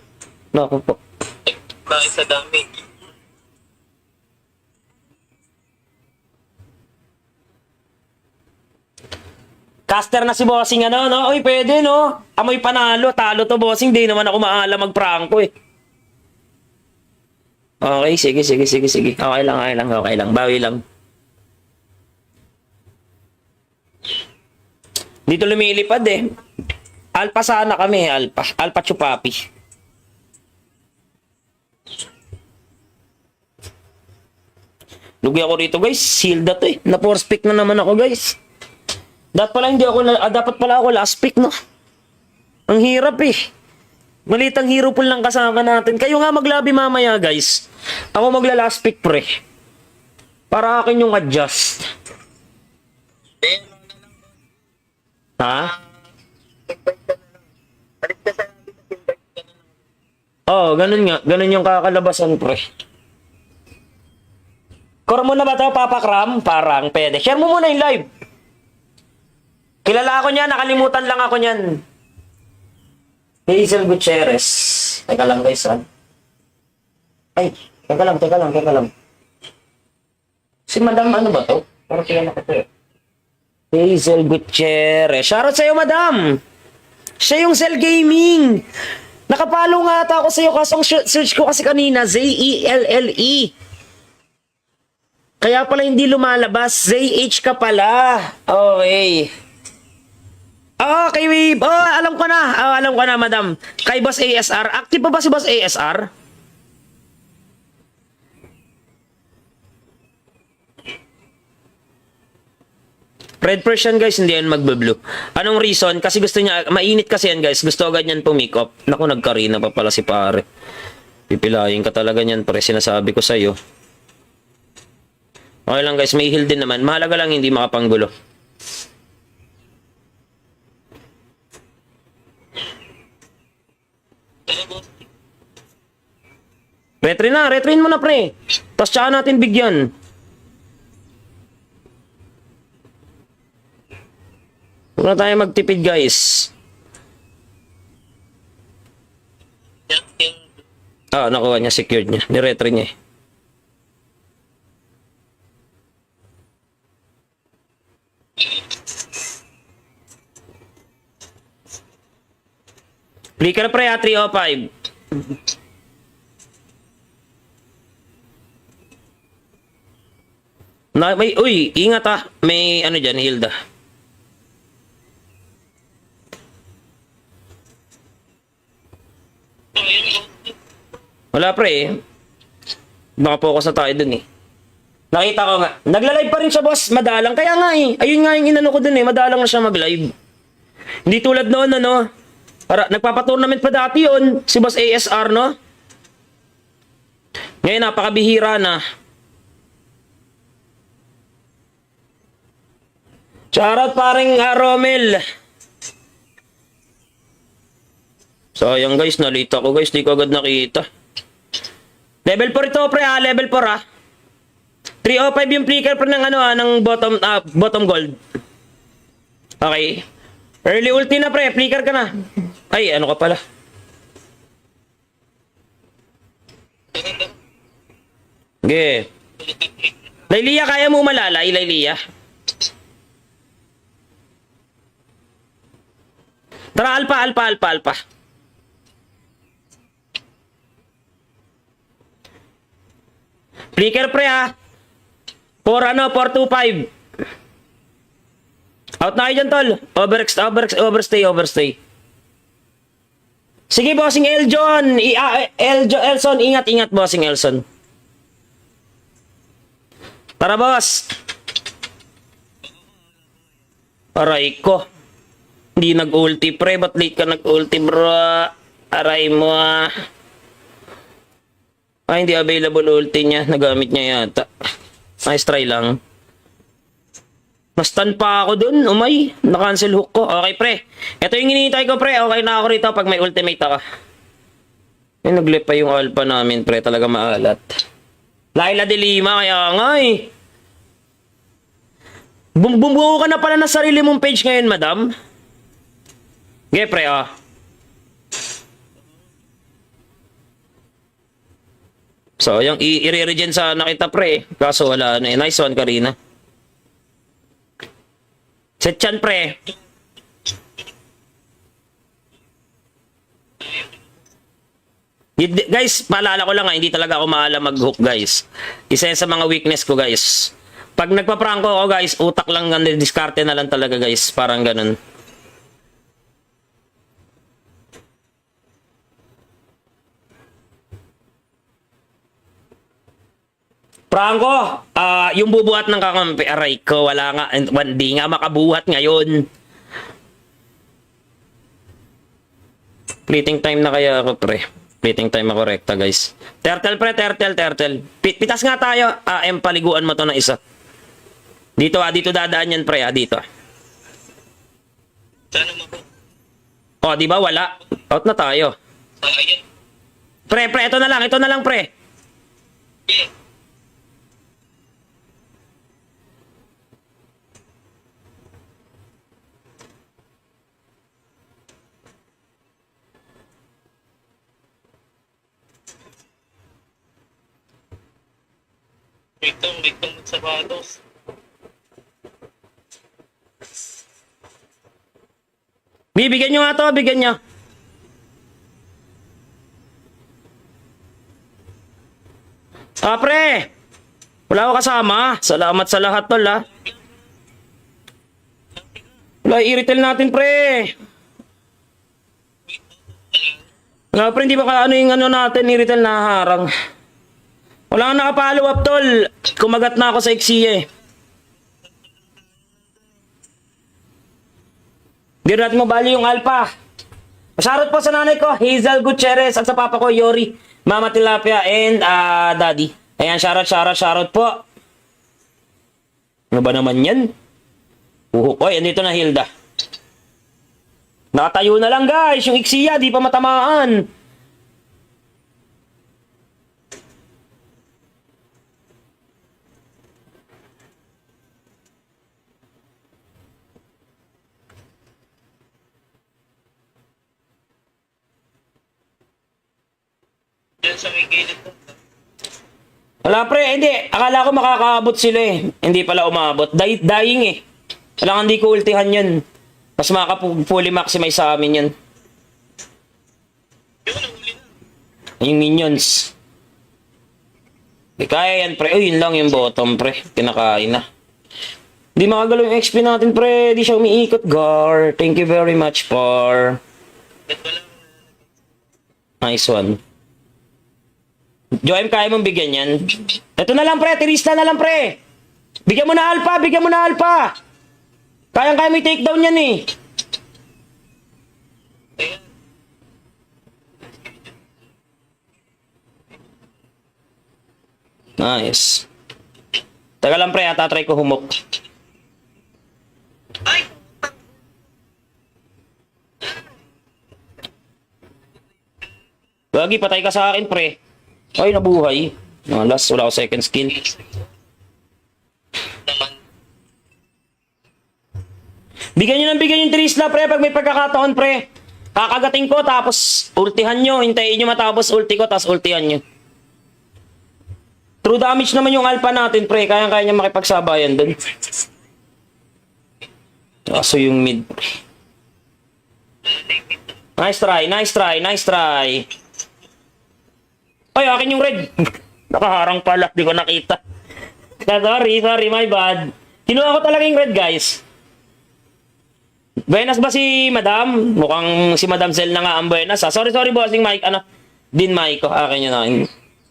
Naku po. Bakit sa damage? Caster na si bossing, no? Uy, pwede, no? Amoy panalo. Talo to, bossing. Di naman ako maalam mag-pranko, eh. Okay, sige. Okay lang. Bawi lang. Dito lumilipad, eh. Alpha sana kami, Alpha chupapi. Lugi ako rito, guys. Hilda to, eh. Na-force pick na naman ako, guys. Dapat pala ako last pick, no? Ang hirap, eh. Malitang hero pool lang kasama natin. Kayo nga maglabi mamaya, guys. Ako magla-last pick, pre. Para akin yung adjust. Ha? Oo, ganun nga. Ganun yung kakalabasan, pre. Core mo na ba ito, Papa Cram? Parang pwede. Share mo muna yung live. Kilala ako niyan, nakalimutan lang ako niyan. Hazel Gutierrez. Teka lang guys, ah. Ay, teka lang. Si Madam ano ba to? Parang kilala ko to eh. Hazel Gutierrez. Shoutout sa'yo, Madam! Siya yung Cell Gaming! Nakapalo nga ata ako sa'yo kaso ang search ko kasi kanina, Z-E-L-L-E. Kaya pala hindi lumalabas. Z-H ka pala. Okay. Kay Wave. Alam ko na, Madam. Kay Boss ASR. Active pa ba si Boss ASR? Red Persian guys, hindi yan magbe-blue. Anong reason? Kasi gusto niya, mainit kasi yan guys. Gusto agad niyan pumikop. Naku, nagkarina pa pala si pare. Pipilayin ka talaga niyan, pre. Sinasabi ko sa'yo. Okay lang guys, may heal din naman. Mahalaga lang hindi makapanggulo. Retrin mo na pre. Tapos tsaka natin bigyan. Huwag na tayo magtipid guys. Nakuha niya, secured niya. Niretry niya eh. Flicker pre 305. Uy, ingat may ano dyan, Hilda. Wala pre Baka focus na tayo dun eh. Nakita ko nga. Nagla-live pa rin siya boss. Madalang. Kaya nga eh. Ayun nga yung inano ko dun eh. Madalang na siya mag-live. Hindi tulad noon ano. Nagpapatournament pa dati yun. Si Boss ASR no. Ngayon napakabihira na. Shoutout paring Romel. Sayang guys. Nalita ko guys. Di ko agad nakita. Level 4 ito pre level 4 305 yung flicker pre ng ano ng bottom gold. Okay. Early ulti na pre, flicker ka na. Ay, ano ka pala? Okay. Laylia, kaya mo malalay, Laylia? Tara, alpa. Flicker pre 425. Out na kayo dyan, tol. Overstay. Sige, bossing Eljon. Elson, ingat, bossing Elson. Tara, boss. Aray ko. Hindi nag-ulti, pre. Ba't late ka nag-ulti, bro? Aray mo, hindi available ulti niya. Nagamit niya yata. Nice try lang. Nastan pa ako dun. Umay. Na-cancel hook ko. Okay, pre. Ito yung hinihintay ko, pre. Okay na ako rito pag may ultimate ako. Naglip pa yung alpha namin, pre. Talaga maalat. Laila de Lima. Kaya nga eh. Bumuo ka na pala na sarili mong page ngayon, madam. Okay, pre. So, yung i-regen sana kita, pre. Kaso wala na eh. Nice one, Karina. Set chan, pre. Guys, paalala ko lang hindi talaga ako maalam mag-hook, guys. Isa yan sa mga weakness ko, guys. Pag nagpa-prank ako, guys, utak lang, diskarte na lang talaga, guys. Parang ganun. Franco, yung bubuhat ng kakampi, aray ko, wala nga, hindi nga makabuhat ngayon. Fleeting time na kaya ako, pre. Fleeting time ako, rekta, guys. Turtle, pre, turtle. Pitas nga tayo. Paliguan mo to na isa. Dito, dito dadaan yan, pre, dito. Sana mo po. Di ba, wala? Out na tayo. Ayun. Pre, ito na lang, pre. Okay. Wait lang magsapatos. Bibigyan nyo nga to, bigyan nyo. Ah, pre. Wala ako kasama. Salamat sa lahat, tol, ha. Wala, i-retail natin, pre. Wala, pre, hindi ba ano yung ano natin, i-retail na harang. Wala nga nakapollow up, tol. Kumagat na ako sa Xia, eh. Hindi natin mabali yung alpha. Shoutout po sa nanay ko, Hazel Gutierrez, at sa papa ko, Yori, Mama Tilapia, and Daddy. Ayan, shoutout po. Ano ba naman yan? Oy, andito na Hilda. Nakatayo na lang guys, yung Xia, di pa matamaan. Diyan sa may gilid mo. Wala pre, hindi. Akala ko makakaabot sila eh. Hindi pala umabot. Dying eh. Kailangan di ko ultihan yun. Mas makaka-fully maximize sa amin yun. Yung nahuli na. Yung minions. Di kaya yan pre. Uy, yun lang yung bottom pre. Kinakain na. Di makagalaw yung XP natin pre. Di siya umiikot. Gar. Thank you very much for. Ba't wala? Nice one. Joem, kaya mong bigyan yan? Ito na lang pre. Tirista na lang pre. Bigyan mo na alpha. Bigyan mo na alpha. Kayang-kaya may takedown yan eh. Ayan. Nice. Taga lang pre, tatry ko humok. Ay! Lagi, patay ka sa akin pre. Ay, nabuhay. Malas, wala ako second skill. Naman. Bigyan yung Trisla pre, pag may pagkakataon pre. Kakagating ko, tapos ultihan nyo. Hintayin nyo matapos ulti ko, tapos ultihan nyo. True damage naman yung alpha natin pre. Kaya-kaya niya makipagsabayan dun. Kaso yung mid pre. Nice try, nice try, nice try. Ay, akin yung red. Nakaharang pala, di ko nakita. Sorry, my bad. Kinuha ko talaga yung red, guys. Buenas ba si Madam? Mukhang si Madam Zel na nga ang buenas. Ha? Sorry, bossing Mike. Din Mike ko. Akin yun na.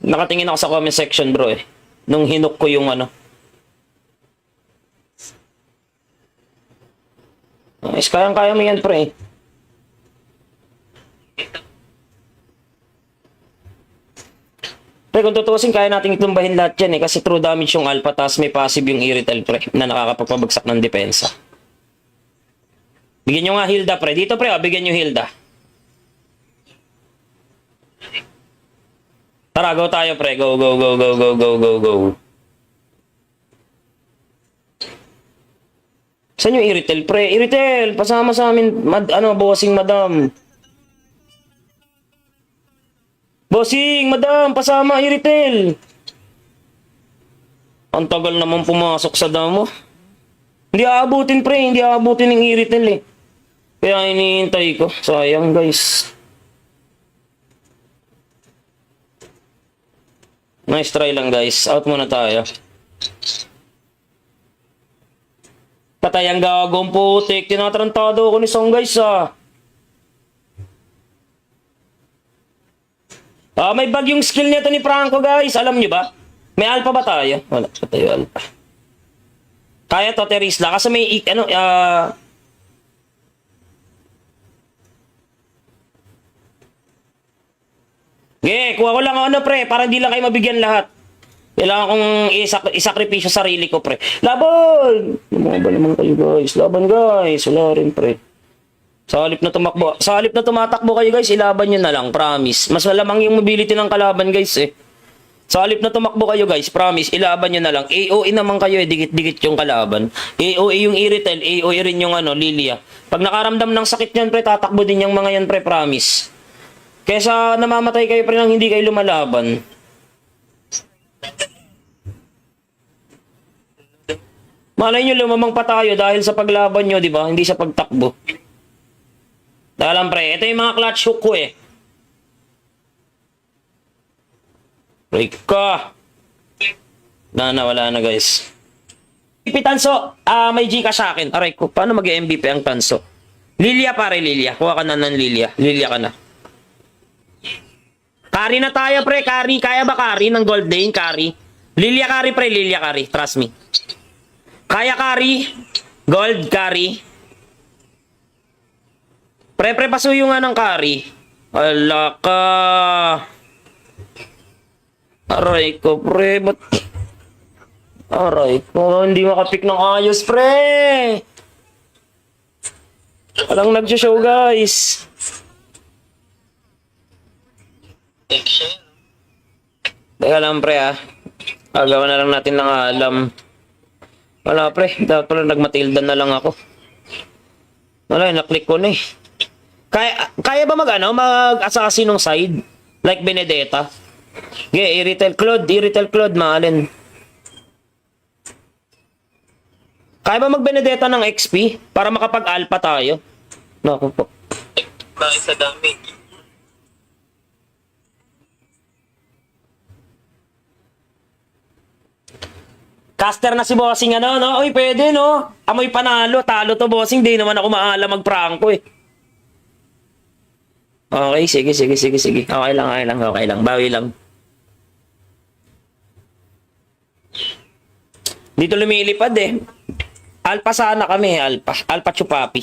Nakatingin ako sa comment section, bro eh. Nung hinuk ko yung ano. Nice, kayang-kaya mo yan, pre. Pre, kung tutusin, kaya nating tumbahin lahat yan eh. Kasi true damage yung alpha, tas may passive yung irrital, pre, na nakakapagpabagsak ng depensa. Bigyan nyo nga Hilda, pre. Dito, pre, bigyan nyo Hilda. Tara, go tayo, pre. Go. Saan yung irrital, pre? Irrital, pasama sa amin, bossing madam. Bossing, madam, pasama, irrital. Ang tagal naman pumasok sa damo. Hindi aabutin, pre. Hindi aabutin ng irrital, eh. Kaya hinihintay ko. Sayang, guys. Nice try lang, guys. Out muna tayo. Patay ang gagawang putik. Tinatarantado ako ni Song, guys, ah. May bug yung skill nito ni Franco, guys. Alam nyo ba? May alpha ba tayo? Wala pa tayo alpha. Kaya to, Terisla. Kasi may, kuha ko lang pre. Para hindi lang kayo mabigyan lahat. Kailangan kong isakripisyo sarili ko, pre. Laban! Lumaban naman kayo, guys. Laban, guys. Wala rin, pre. Sa halip na tumatakbo kayo guys, ilaban nyo na lang, promise. Mas malamang yung mobility ng kalaban guys eh. Sa halip na tumakbo kayo guys, promise, ilaban nyo na lang. AOE naman kayo eh, dikit-dikit yung kalaban. AOE yung Iritel, AOE rin yung Lilia. Pag nakaramdam ng sakit yan pre, tatakbo din yung mga yan pre, promise. Kesa namamatay kayo pre nang hindi kayo lumalaban. Malay nyo lumamang pa tayo dahil sa paglaban nyo, di ba? Hindi sa pagtakbo. Dahil lang pre, ito yung mga clutch hook ko eh. Break ka. Wala na guys. MVP Tanso, may Gcash sa akin. Aray ko, paano mag-MVP ang Tanso? Lilia pare, Lilia. Kuha ka na ng Lilia. Lilia ka na. Carry na tayo pre, carry. Kaya ba carry ng Gold Lane? Carry. Lilia carry pre, Lilia carry. Trust me. Kaya carry. Gold carry. Pre, pasuyo nga ng carry. Ala ka. Aray ko, pre. Ba't... Aray ko, hindi makapick ng ayos, pre. Walang nag-show, guys. Action. Teka lang, pre, ah. Agawan na lang natin ng alam. Wala, pre. Dapat pala nag-Matilda na lang ako. Wala, naklik ko na eh. Kaya ba mag-assassin ng side? Like Benedetta? Okay, Iritel Claude, maalin. Kaya ba mag-Benedetta ng XP? Para makapag-alpha tayo? Naku po. Bakit sa damage? Caster na si Bossing no? Uy, pwede no? Amoy panalo, talo to Bossing. Di naman ako maalam mag-prangko eh. Okay, sige. Okay lang. Bawi lang. Dito lumilipad eh. Alpha sana kami, Alpha Chupapi.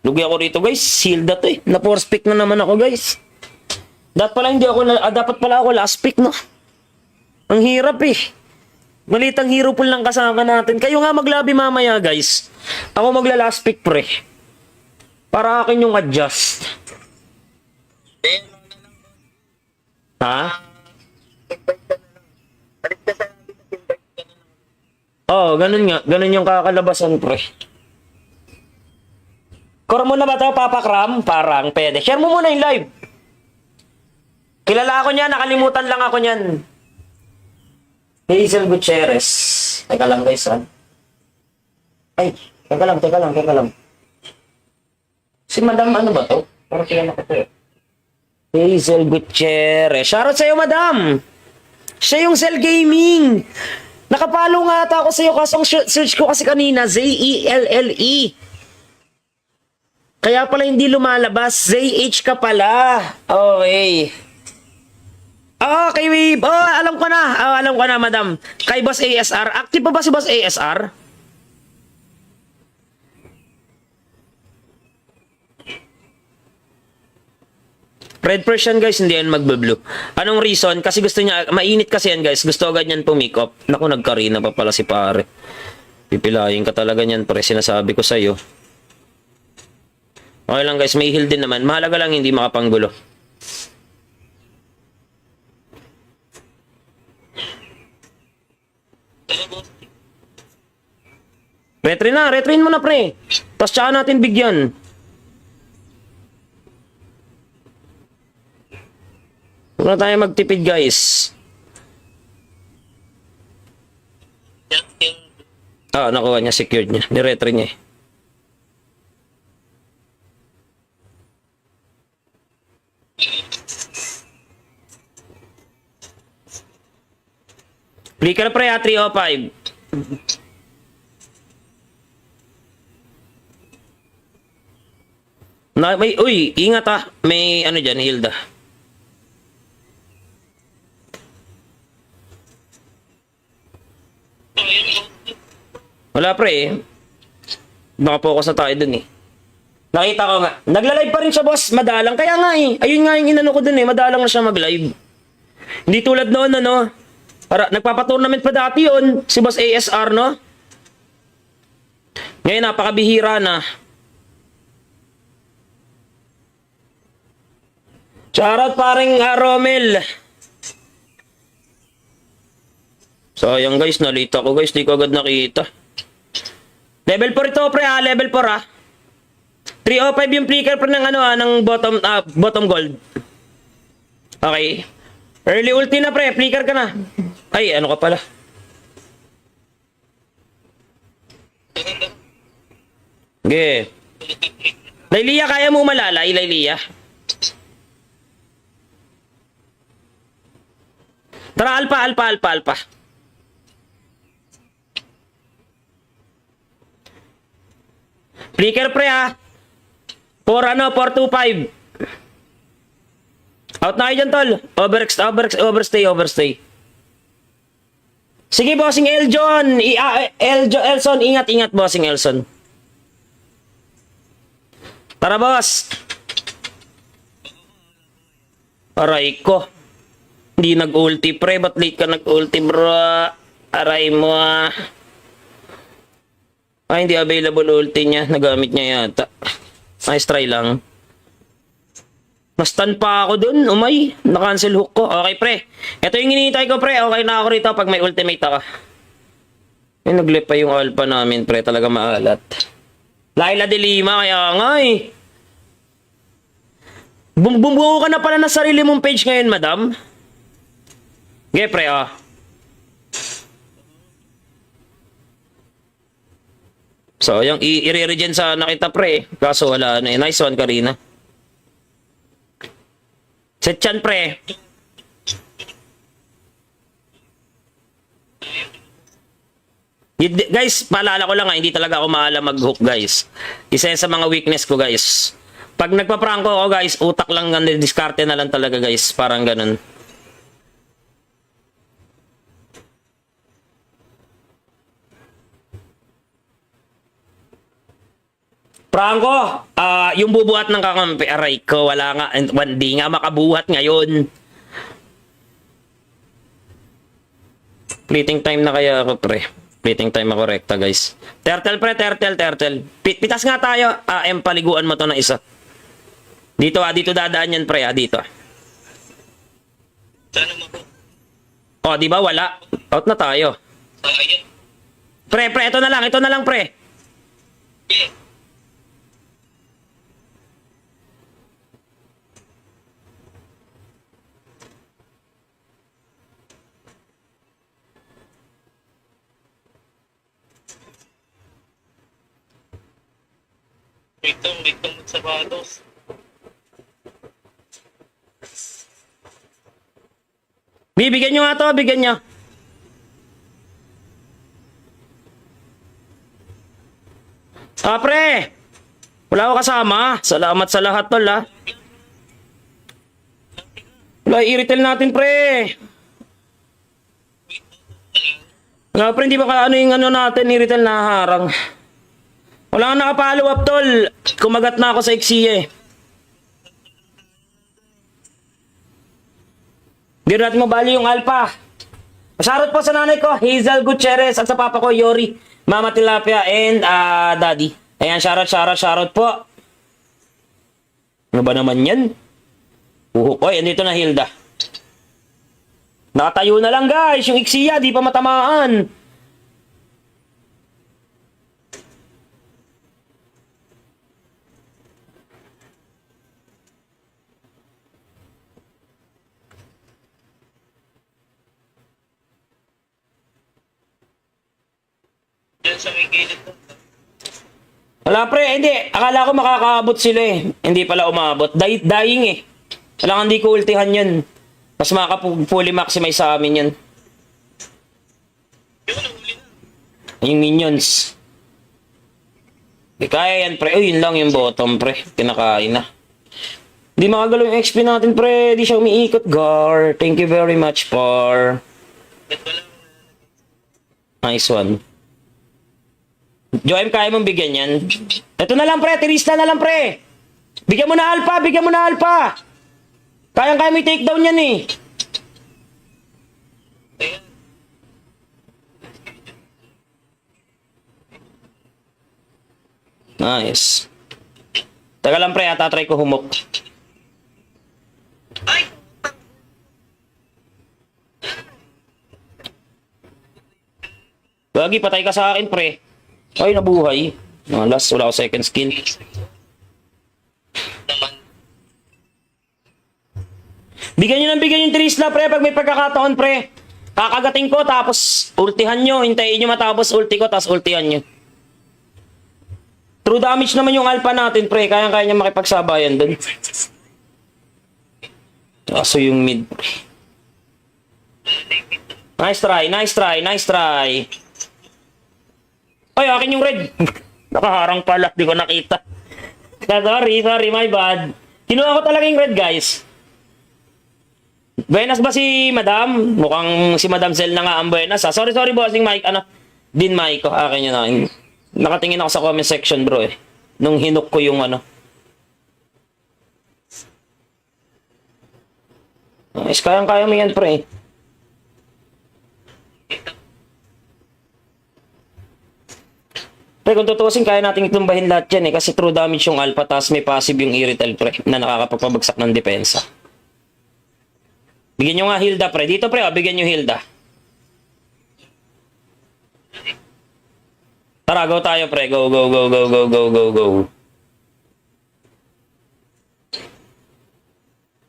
Lugi ako rito guys, Hilda to eh. Na-force pick na naman ako guys. Dapat pala ako last pick no. Ang hirap eh. Malitang hero pool lang kasama natin. Kayo nga maglabi mamaya guys. Ako magla-last pick pre. Para akin yung adjust. Ha? Oh, ganun nga. Ganun yung kakalabasan pre. Core mo na ba ito, Papa Cram? Parang pwede. Share mo muna yung live. Kilala ako niyan. Nakalimutan lang ako niyan. Hazel Gutierrez. Teka lang guys, ha? Ay, teka lang. Si Madam ano ba to? Parang kilala ko to. Hazel Gutierrez. Shoutout sa'yo, Madam! Siya yung Cell Gaming! Nakapalo nga ata ako sa'yo kasi ang search ko kasi kanina, Z-E-L-L-E. Kaya pala hindi lumalabas. Z-H ka pala. Okay. Kay Wave. Alam ko na, Madam. Kay Boss ASR. Active pa ba si Boss ASR? Red Persian guys, hindi yan magbe-blue. Anong reason? Kasi gusto niya, mainit kasi yan guys. Gusto agad yan pumikop. Naku, nagkarina pa pala si pare. Pipilayin ka talaga niyan, pre. Sinasabi ko sa'yo. Okay lang guys, may heal din naman. Mahalaga lang hindi makapanggulo. Retrin mo na pre. Tapos tsaka natin bigyan. Huwag na tayo magtipid guys. Nakuha niya, secured niya. Niretry niya eh. Flicker pre 305. Uy, ingat ah. May ano dyan, Hilda. Wala pre eh. Nakapokus na tayo dun eh. Nakita ko nga. Nagla-live pa rin siya boss. Madalang. Kaya nga eh. Ayun nga yung inano ko dun eh. Madalang na siya mag-live. Hindi tulad noon ano. Para, nagpapatournament pa dati yun. Si Boss ASR no. Ngayon, napakabihira na. Shoutout paring Romel. Sayang guys, nalita ko guys. Di ko agad nakita. Level 4 ito pre ha. Level 4 ha. 305 yung flicker pre ng ano ha. Ng bottom gold. Okay. Early ulti na pre. Flicker ka na. Ay, ano ka pala. Okay. Laylia, kaya mo malalay, Laylia? Tara, alpa. Flicker pre ha. 425. Out na kayo dyan, tol. Overstay. Sige, bossing Eljon. Elson, ingat, bossing Elson. Tara, boss. Aray ko. Hindi nag-ulti, pre. Ba't late ka nag-ulti, bro? Aray mo, ah. Ay, hindi available ulti niya. Nagamit niya yata. Nice try lang. Nastan pa ako dun. Umay. Na-cancel hook ko. Okay, pre. Ito yung hinihintay ko, pre. Okay na ako rito pag may ultimate ako. Ay, nag-lip pa yung alpha namin, pre. Talaga maalat. Laila de Lima, kaya nga eh. Bumuo ka na pala na sarili mong page ngayon, madam. Okay, pre, ah. So, yung i-re-regen sana kita, pre. Kaso wala na eh. Nice one, Karina. Set chan, pre. Guys, paalala ko lang ha, hindi talaga ako maalam mag-hook, guys. Isa yan sa mga weakness ko, guys. Pag nagpa-prank ako, guys, utak lang, diskarte na lang talaga, guys. Parang ganun. Franco, yung bubuhat ng kakampi, aray ko, wala nga, hindi nga makabuhat ngayon. Fleeting time na kaya ako, pre. Fleeting time ako, rekta, guys. Turtle, pre, turtle. Pitas nga tayo. Paliguan mo to na isa. Dito, dito dadaan yan, pre, dito. Sana mo po. Oh, di ba, wala. Out na tayo. Ayun. Pre, ito na lang, pre. Yeah. Wait sa batos. Bibigyan nyo nga to, bigyan nyo. Pre! Wala ako kasama. Salamat sa lahat, tol, ha. Wala, i-retail natin, pre. Wala, pre, hindi ba ano yung ano natin, i-retail na harang. Wala kang nakapollow up, tol. Kumagat na ako sa Xia, eh. Hindi natin mabali yung alpha. Shoutout po sa nanay ko, Hazel Gutierrez, at sa papa ko, Yori, Mama Tilapia, and Daddy. Ayan, shoutout po. Ano ba naman yan? Oy, andito na Hilda. Nakatayo na lang, guys. Yung Xia, di pa matamaan. Diyan sa may gilid mo. Wala, pre, hindi. Akala ko makakaabot sila eh. Hindi pala umabot. Dying eh. Wala, hindi ko ultihan yun. Mas makaka-fully maximize sa amin yun. Yun, nahuli na. Yung minions. Di kaya yan, pre. Uy, yun lang yung bottom, pre. Kinakain na. Di makagalaw yung XP natin, pre. Di siya umiikot, Gar. Thank you very much, par. Ba't wala? Nice one. Joem, kaya mong bigyan yan? Ito na lang, pre. Tirista na lang, pre. Bigyan mo na alpha. Kayang-kaya mo i-takedown yan, eh. Ayan. Nice. Teka lang pre, tatry ko humok. Ay! Gagi, patay ka sa akin pre. Ay, nabuhay. Last, wala ako second skill. Naman. Bigyan yung Trisla pre pag may pagkakataon pre. Kakagating ko tapos ultihan nyo. Hintayin nyo matapos ulti ko tapos ultihan nyo. True damage naman yung alpha natin pre. Kaya-kaya niya makipagsabayan dun. Kaso yung mid pre. Nice try, nice try, nice try. Ay, akin yung red. Nakaharang pala, di ko nakita. Sorry, my bad. Kinuha ko talaga yung red, guys. Buenas ba si Madam? Mukhang si Madam Zel na nga ang buenas. Sorry, bossing Mike. Din Mike ko. Akin yun na. Nakatingin ako sa comment section, bro eh. Nung hinuk ko yung Nice, kayang-kaya mo yan, pre. Pre, kung tutusin, kaya natin itumbahin lahat yan eh. Kasi true damage yung alpha, tas may passive yung irrital, pre, na nakakapagpabagsak ng depensa. Bigyan nyo nga Hilda, pre. Dito, pre, bigyan nyo Hilda. Tara, go tayo, pre. Go.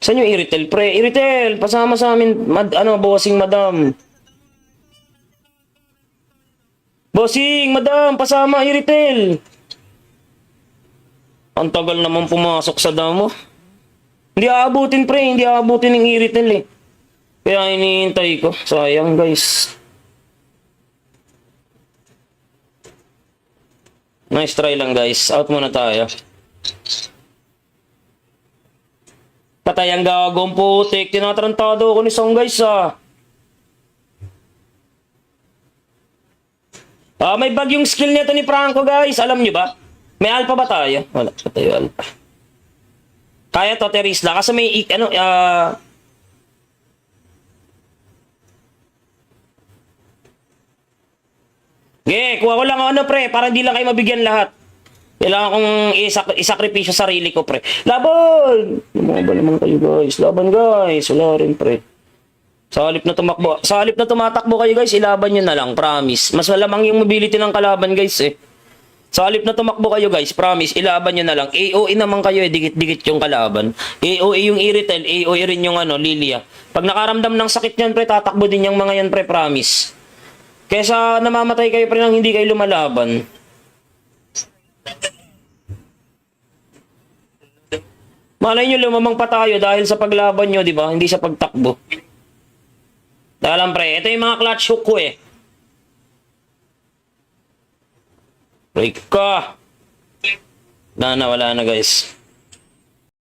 Saan yung irrital, pre? Irrital, pasama sa amin, bossing Madam. Bossing, Madam, pasama, irrital. Ang tagal naman pumasok sa damo. Hindi aabutin, pre. Hindi aabutin ng irrital eh. Kaya hinihintay ko. Sayang, guys. Nice try lang, guys. Out muna tayo. Patay ang gagawang putik. Tinatarantado ako ni Song, guys, ah. May bug yung skill nito ni Franco, guys. Alam nyo ba? May alpha ba tayo? Wala pa tayo alpha. Kaya to, Terisla. Kasi may, kuha ko lang pre, para hindi lang kayo mabigyan lahat. Kailangan kong isakripisyo sarili ko, pre. Laban! Lumaban naman kayo, guys. Laban, guys. Wala rin, pre. Sa halip na tumatakbo kayo, guys, ilaban nyo na lang, promise. Mas malamang yung mobility ng kalaban, guys, eh. Sa halip na tumakbo kayo, guys, promise, ilaban nyo na lang. AOE naman kayo, eh, dikit-dikit yung kalaban. AOE yung Irritel, AOE rin yung Lilia. Pag nakaramdam ng sakit yan, pre, tatakbo din yung mga yan, pre, promise. Kesa namamatay kayo, pre, nang hindi kayo lumalaban. Malay nyo, lumamang pa tayo dahil sa paglaban nyo, di ba? Hindi sa pagtakbo. Teka lang, pre. Ito yung mga clutch hook ko eh. Break ka. Wala na, guys.